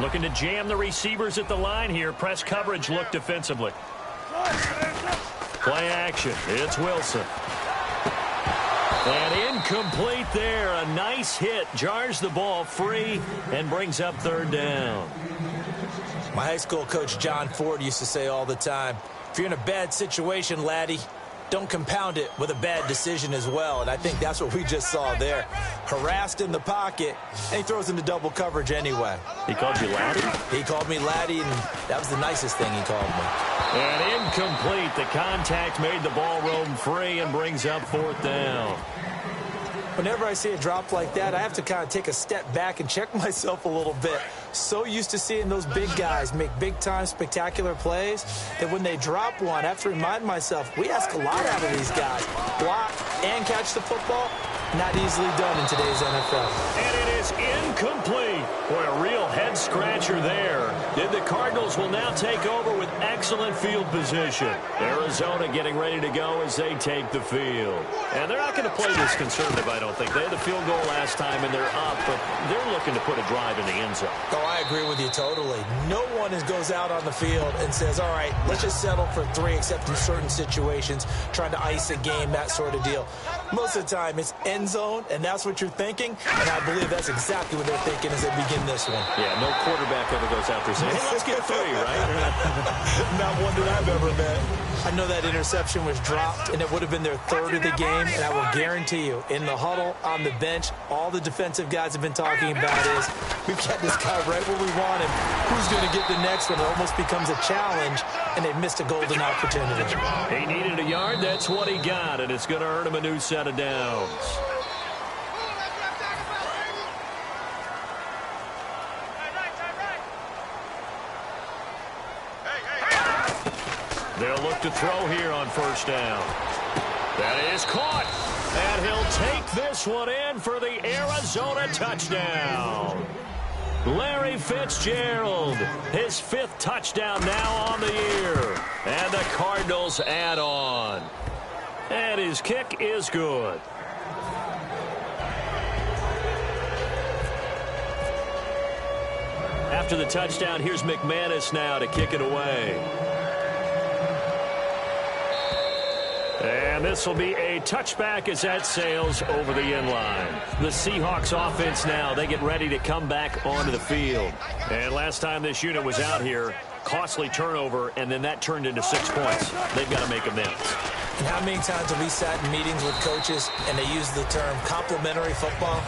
Looking to jam the receivers at the line here. Press coverage look defensively. Play action. It's Wilson. And incomplete there. A nice hit. Jars the ball free and brings up third down. My high school coach, John Ford, used to say all the time, if you're in a bad situation, laddie, don't compound it with a bad decision as well. And I think that's what we just saw there. Harassed in the pocket, and he throws into double coverage anyway. He called you laddie? He called me laddie, and that was the nicest thing he called me. And incomplete. The contact made the ball roam free and brings up fourth down. Whenever I see a drop like that, I have to kind of take a step back and check myself a little bit. So used to seeing those big guys make big-time spectacular plays that when they drop one, I have to remind myself, we ask a lot out of these guys. Block and catch the football, not easily done in today's NFL. And it is incomplete. Boy, a real head-scratcher there. The Cardinals will now take over with excellent field position. Arizona getting ready to go as they take the field. And they're not going to play this conservative, I don't think. They had the field goal last time, and they're up, but they're looking to put a drive in the end zone. Oh, I agree with you totally. No one goes out on the field and says, all right, let's just settle for 3, except in certain situations, trying to ice a game, that sort of deal. Most of the time, it's end zone, and that's what you're thinking, and I believe that's exactly what they're thinking as they begin this one. Yeah, no quarterback ever goes out there saying, hey, let's get 3, right? Not one that I've ever met. I know that interception was dropped, and it would have been their 3rd of the game, and I will guarantee you, in the huddle, on the bench, all the defensive guys have been talking about is, we've got this guy right where we want him. Who's going to get the next one? It almost becomes a challenge, and they've missed a golden opportunity. He needed a yard. That's what he got, and it's going to earn him a new set of downs. They'll look to throw here on first down. That is caught. And he'll take this one in for the Arizona touchdown. Larry Fitzgerald, his 5th touchdown now on the year. And the Cardinals add on. And his kick is good. After the touchdown, here's McManus now to kick it away. And this will be a touchback as that sails over the end line. The Seahawks offense now, they get ready to come back onto the field. And last time this unit was out here, costly turnover, and then that turned into 6 points. They've got to make amends. And how many times have we sat in meetings with coaches and they use the term complementary football?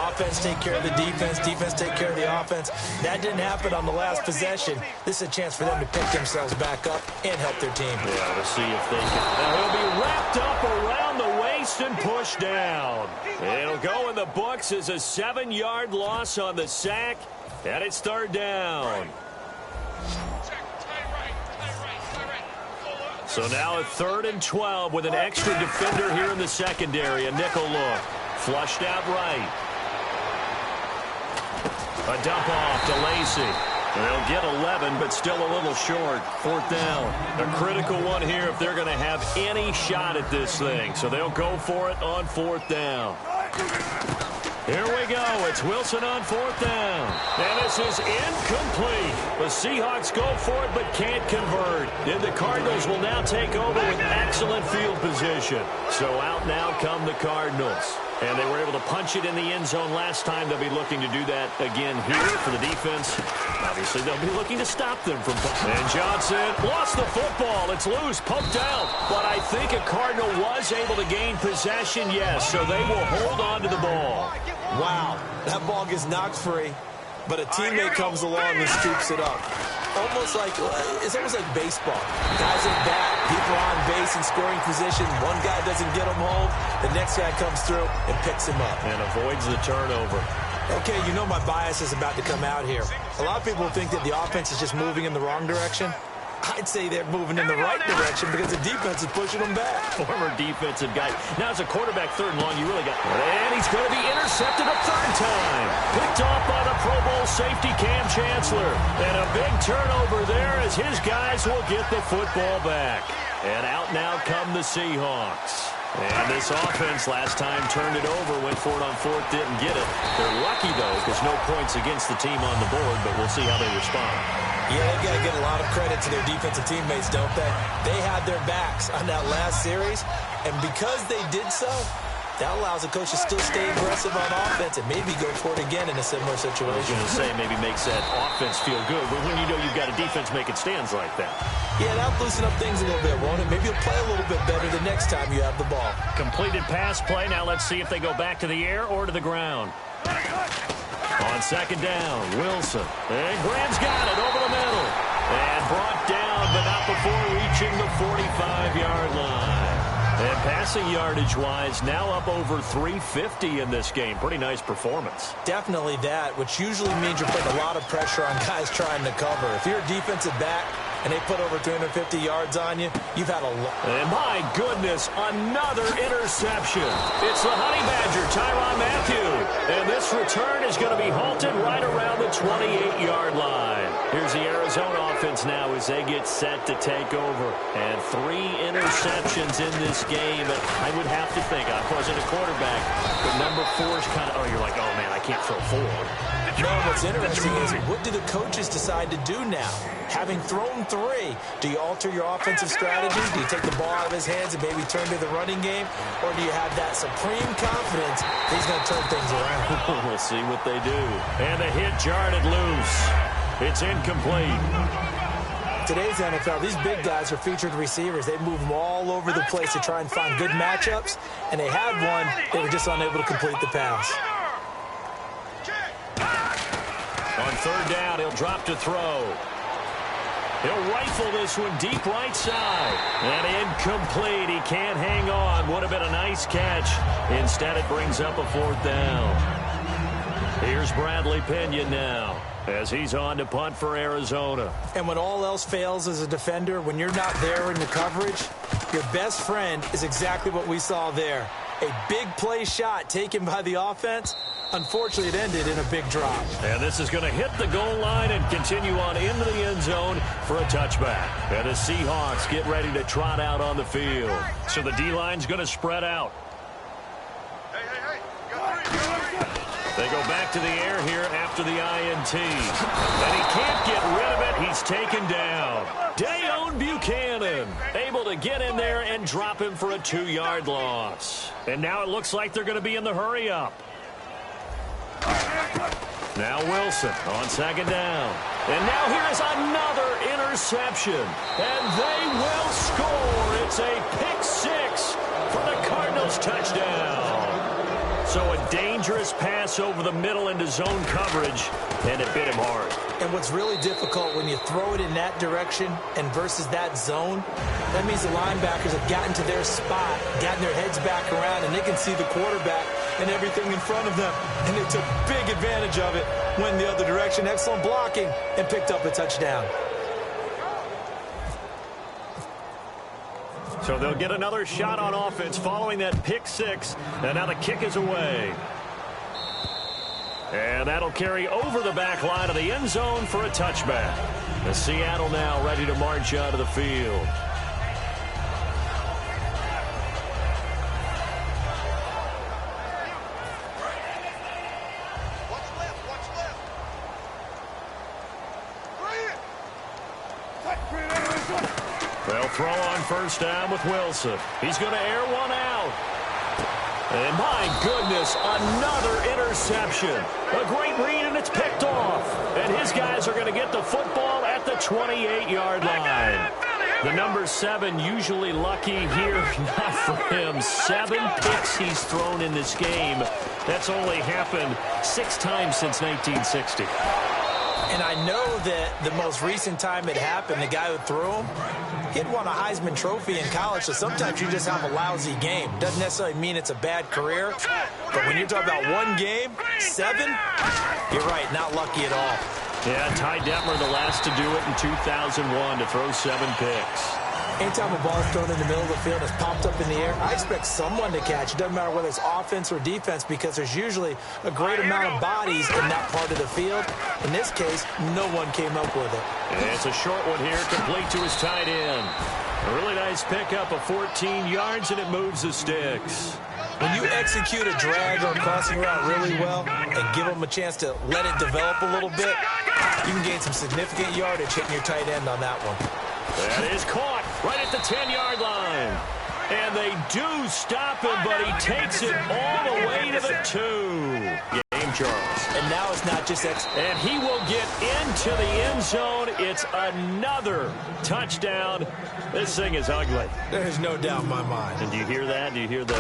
Offense take care of the defense, defense take care of the offense. That didn't happen on the last possession. This is a chance for them to pick themselves back up and help their team. Yeah, we'll see if they can. Now he'll be wrapped up around the waist and pushed down. It'll go in the books as a 7-yard loss on the sack, and it's third down. So now a 3rd and 12 with an extra defender here in the secondary. A nickel look. Flushed out right. A dump off to Lacey. They'll get 11, but still a little short. 4th down. A critical one here if they're going to have any shot at this thing. So they'll go for it on 4th down. Here we go. It's Wilson on 4th down. And this is incomplete. The Seahawks go for it but can't convert. And the Cardinals will now take over with excellent field position. So out now come the Cardinals. And they were able to punch it in the end zone last time. They'll be looking to do that again here for the defense. Obviously, they'll be looking to stop them from punching. And Johnson lost the football. It's loose, poked out. But I think a Cardinal was able to gain possession, yes. So they will hold on to the ball. Wow, that ball gets knocked free, but a teammate comes along and scoops it up. It's almost like baseball. Guys at bat, people on base in scoring position. One guy doesn't get him home. The next guy comes through and picks him up. And avoids the turnover. Okay, you know my bias is about to come out here. A lot of people think that the offense is just moving in the wrong direction. I'd say they're moving in the right direction because the defense is pushing them back. Former defensive guy. Now as a quarterback, 3rd and long, you really got... And he's going to be intercepted a 3rd time. Picked off by the Pro Bowl safety Cam Chancellor. And a big turnover there as his guys will get the football back. And out now come the Seahawks. And this offense last time turned it over, went for it on 4th, didn't get it. They're lucky, though, because no points against the team on the board, but we'll see how they respond. Yeah, they've got to give a lot of credit to their defensive teammates, don't they? They had their backs on that last series, and because they did so, that allows the coach to still stay aggressive on offense and maybe go for it again in a similar situation. I was going to say maybe makes that offense feel good, but when you know you've got a defense making stands like that. Yeah, that'll loosen up things a little bit, won't it? Maybe you'll play a little bit better the next time you have the ball. Completed pass play. Now let's see if they go back to the air or to the ground. On 2nd down, Wilson. And Graham's got it over the middle. And brought down, but not before reaching the 45-yard line. And passing yardage-wise, now up over 350 in this game. Pretty nice performance. Definitely that, which usually means you're putting a lot of pressure on guys trying to cover. If you're a defensive back and they put over 250 yards on you, you've had a lot. And my goodness, another interception. It's the Honey Badger, Tyrann Mathieu. And this return is going to be halted right around the 28-yard line. Here's the Arizona offense now as they get set to take over. And 3 interceptions in this game. And I would have to think, I wasn't a quarterback, but number 4 is kind of, you're like, oh, man, I can't throw 4. No, what's interesting is what do the coaches decide to do now? Having thrown 3, do you alter your offensive strategy? Do you take the ball out of his hands and maybe turn to the running game? Or do you have that supreme confidence he's going to turn things around? We'll see what they do. And the hit jarred it loose. It's incomplete. Today's NFL, these big guys are featured receivers. They move them all over the place to try and find good matchups. And they had one. They were just unable to complete the pass. On 3rd down, he'll drop to throw. He'll rifle this one deep right side. And incomplete. He can't hang on. Would have been a nice catch. Instead, it brings up a 4th down. Here's Bradley Pinion now as he's on to punt for Arizona. And when all else fails as a defender, when you're not there in the coverage, your best friend is exactly what we saw there. A big play shot taken by the offense. Unfortunately, it ended in a big drop. And this is going to hit the goal line and continue on into the end zone for a touchback. And the Seahawks get ready to trot out on the field. So the D-line's going to spread out. They go back to the air here after the INT. And he can't get rid of it. He's taken down. Dayon Buchanan able to get in there and drop him for a 2-yard loss. And now it looks like they're going to be in the hurry-up. Now Wilson on 2nd down. And now here's another interception. And they will score. It's a pick 6 touchdown. So a dangerous pass over the middle into zone coverage, and it bit him hard. And what's really difficult when you throw it in that direction and versus that zone, that means the linebackers have gotten to their spot, gotten their heads back around, and they can see the quarterback and everything in front of them. And they took big advantage of it, went the other direction, excellent blocking, and picked up a touchdown. So they'll get another shot on offense following that pick six, and now the kick is away. And that'll carry over the back line of the end zone for a touchback. The Seattle now ready to march out of the field. They'll throw on first down with Wilson. He's going to air one out. And my goodness, another interception. A great read, and it's picked off. And his guys are going to get the football at the 28-yard line. The number 7 usually lucky here, not for him. 7 picks he's thrown in this game. That's only happened 6 times since 1960. And I know that the most recent time it happened, the guy who threw him, he'd won a Heisman Trophy in college, so sometimes you just have a lousy game. Doesn't necessarily mean it's a bad career, but when you're talking about one game, 7, you're right, not lucky at all. Yeah, Ty Detmer, the last to do it in 2001, to throw 7 picks. Anytime a ball is thrown in the middle of the field and it's popped up in the air, I expect someone to catch. It doesn't matter whether it's offense or defense because there's usually a great amount of bodies in that part of the field. In this case, no one came up with it. And it's a short one here, complete to his tight end. A really nice pickup of 14 yards, and it moves the sticks. When you execute a drag or a crossing route really well and give them a chance to let it develop a little bit, you can gain some significant yardage hitting your tight end on that one. That is caught right at the 10-yard line. And they do stop him, but he takes it all the way to the 2. Game, Charles. And now it's not just and he will get into the end zone. It's another touchdown. This thing is ugly. There's no doubt in my mind. And do you hear that? Do you hear the...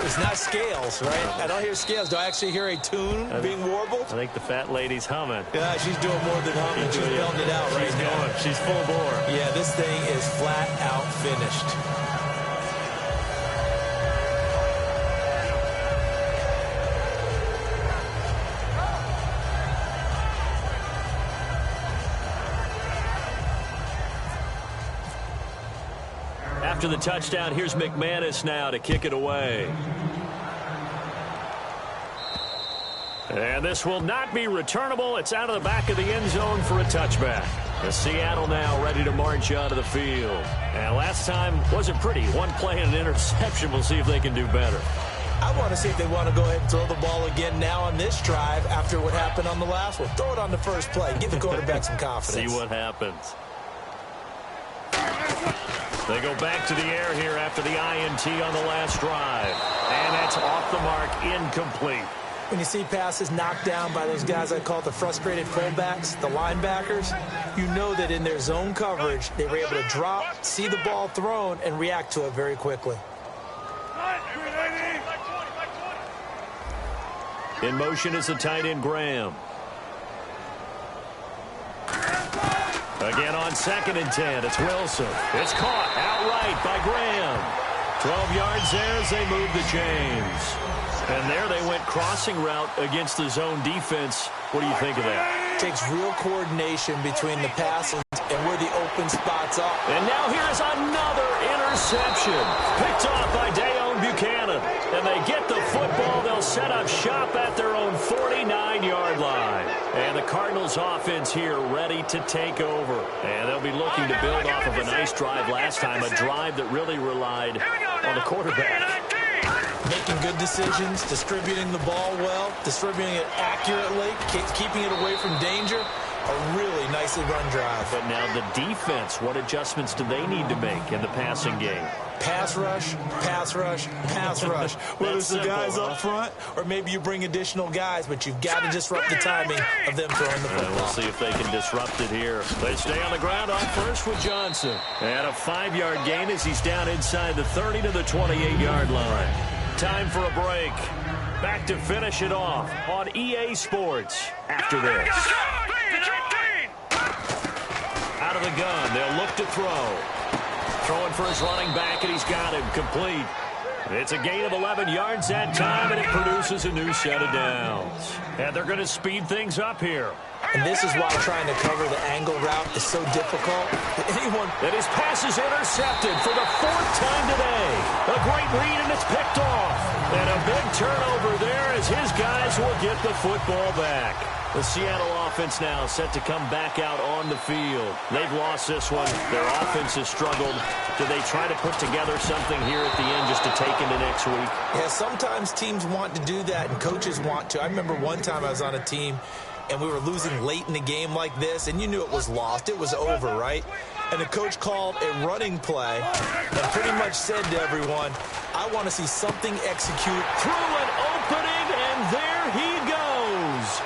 It's not scales, right? I don't hear scales. Do I actually hear a tune being warbled? I think the fat lady's humming. Yeah, she's doing more than humming. She's belting it out right now. She's full bore. Yeah, this thing is flat out finished. After the touchdown, here's McManus now to kick it away. And this will not be returnable. It's out of the back of the end zone for a touchback. The Seattle now ready to march out of the field. And last time wasn't pretty. One play and an interception. We'll see if they can do better. I want to see if they want to go ahead and throw the ball again now on this drive after what happened on the last one. Throw it on the first play. Give the quarterback some confidence. See what happens. They go back to the air here after the INT on the last drive. And that's off the mark, incomplete. When you see passes knocked down by those guys I call the frustrated fullbacks, the linebackers, you know that in their zone coverage, they were able to drop, see the ball thrown, and react to it very quickly. In motion is the tight end, Graham. Again on 2nd and 10, it's Wilson. It's caught outright by Graham. 12 yards there as they move the chains. And there they went crossing route against the zone defense. What do you think of that? Takes real coordination between the passes and where the open spots are. And now here's another interception. Picked off by Dayon Buchanan. And they get the football. They'll set up shop at their own 49-yard line. And the Cardinals offense here ready to take over. And they'll be looking to build off of a nice drive last time, a drive that really relied on the quarterback. Making good decisions, distributing the ball well, distributing it accurately, keeping it away from danger. A really nicely run drive. But now the defense, what adjustments do they need to make in the passing game? Pass rush, pass rush, pass rush. Whether it's the guys up front or maybe you bring additional guys, but you've got to disrupt the timing of them throwing the football. We'll see if they can disrupt it here. They stay on the ground on first with Johnson. And a 5-yard gain as he's down inside the 30 to the 28-yard line. Time for a break. Back to finish it off on EA Sports after this. Out of the gun, they'll look to throw. Throwing for his running back, and he's got him complete. It's a gain of 11 yards that time, and it produces a new set of downs. And they're going to speed things up here. And this is why trying to cover the angle route is so difficult. And his pass is intercepted for the 4th time today. A great read, and it's picked off. And a big turnover there as his guys will get the football back. The Seattle offense now set to come back out on the field. They've lost this one. Their offense has struggled. Do they try to put together something here at the end just to take into next week? Yeah, sometimes teams want to do that, and coaches want to. I remember one time I was on a team, and we were losing late in the game like this, and you knew it was lost. It was over, right? And the coach called a running play and pretty much said to everyone, I want to see something execute. Through an opening, and there he goes.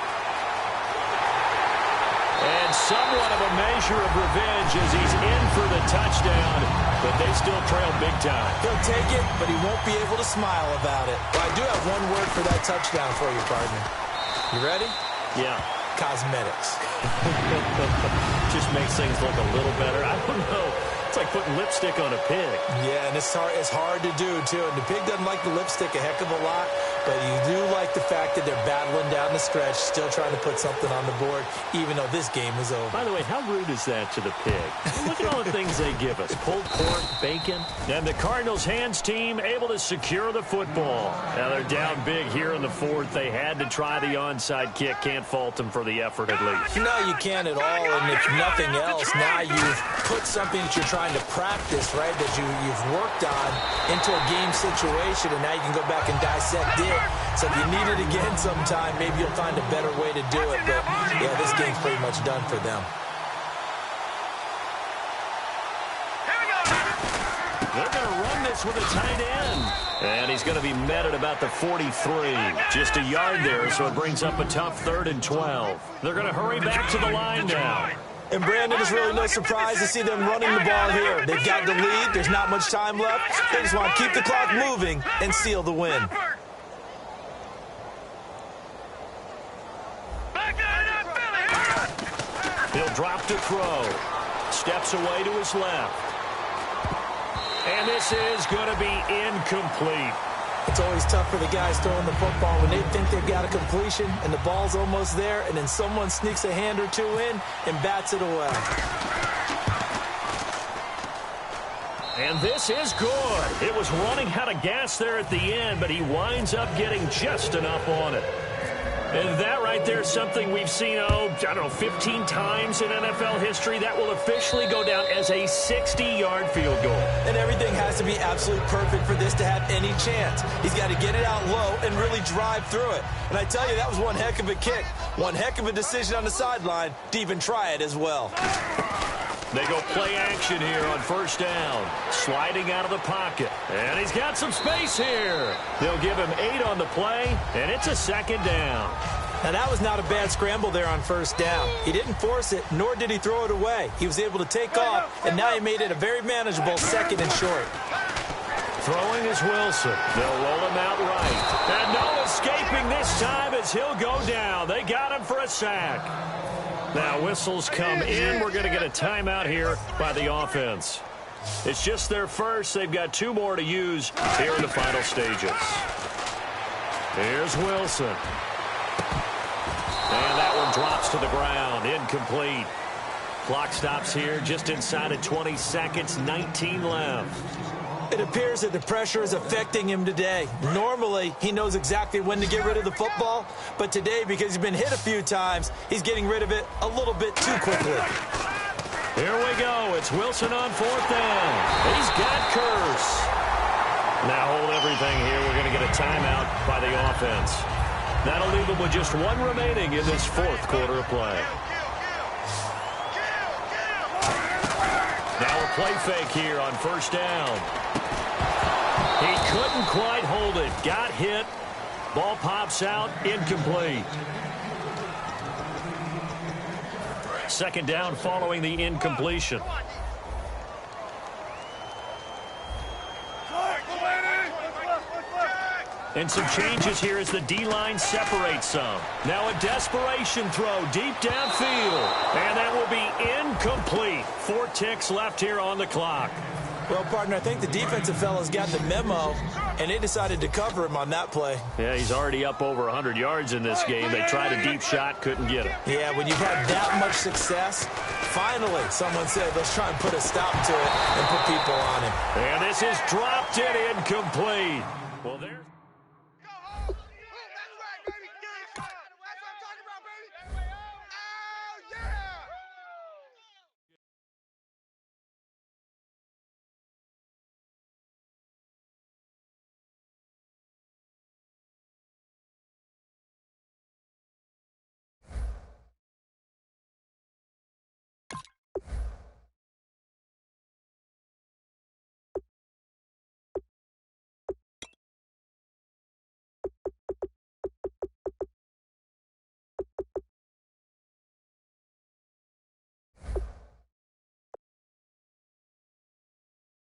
And somewhat of a measure of revenge as he's in for the touchdown, but they still trail big time. He'll take it, but he won't be able to smile about it. But I do have one word for that touchdown for you, partner. You ready? Yeah. Cosmetics. Just makes things look a little better. I don't know. It's like putting lipstick on a pig. Yeah, and it's hard to do, too. And the pig doesn't like the lipstick a heck of a lot, but you do like the fact that they're battling down the stretch, still trying to put something on the board, even though this game is over. By the way, how rude is that to the pig? Look at all the things they give us. Pulled pork, bacon. And the Cardinals' hands team able to secure the football. Now they're down big here in the 4th. They had to try the onside kick. Can't fault them for the effort at least. No, you can't at all. And if nothing else, now you've put something that you're trying to practice, right, that you've worked on into a game situation, and now you can go back and dissect it. So if you need it again sometime, maybe you'll find a better way to do it. But, yeah, this game's pretty much done for them. They're going to run this with a tight end. And he's going to be met at about the 43. Just a yard there, so it brings up a tough 3rd and 12. They're going to hurry back to the line now. And, Brandon, it's really no surprise to see them running the ball here. They've got the lead. There's not much time left. They just want to keep the clock moving and seal the win. He'll drop to throw. Steps away to his left. And this is going to be incomplete. It's always tough for the guys throwing the football when they think they've got a completion and the ball's almost there, and then someone sneaks a hand or two in and bats it away. And this is good. It was running out of gas there at the end, but he winds up getting just enough on it. And that right there is something we've seen, I don't know, 15 times in NFL history. That will officially go down as a 60-yard field goal. And everything has to be absolutely perfect for this to have any chance. He's got to get it out low and really drive through it. And I tell you, that was one heck of a kick. One heck of a decision on the sideline to even try it as well. They go play action here on 1st down. Sliding out of the pocket. And he's got some space here. They'll give him 8 on the play, and it's a 2nd down. Now, that was not a bad scramble there on 1st down. He didn't force it, nor did he throw it away. He was able to take off, and now he made it a very manageable 2nd and short. Throwing is Wilson. They'll roll him out right. And no escaping this time as he'll go down. They got him for a sack. Now whistles come in. We're going to get a timeout here by the offense. It's just their first. They've got 2 more to use here in the final stages. Here's Wilson. And that one drops to the ground. Incomplete. Clock stops here just inside of 20 seconds. 19 left. It appears that the pressure is affecting him today. Normally, he knows exactly when to get rid of the football, but today, because he's been hit a few times, he's getting rid of it a little bit too quickly. Here we go. It's Wilson on 4th down. He's got Curse. Now hold everything here. We're going to get a timeout by the offense. That'll leave them with just 1 remaining in this 4th quarter of play. Now a play fake here on 1st down. He couldn't quite hold it. Got hit. Ball pops out. Incomplete. Second down following the incompletion. And some changes here as the D-line separates some. Now a desperation throw deep downfield. And that will be incomplete. 4 ticks left here on the clock. Well, partner, I think the defensive fellas got the memo, and they decided to cover him on that play. Yeah, he's already up over 100 yards in this game. They tried a deep shot, couldn't get him. Yeah, when you've had that much success, finally someone said, let's try and put a stop to it and put people on him. And this is dropped in incomplete. Well, there's...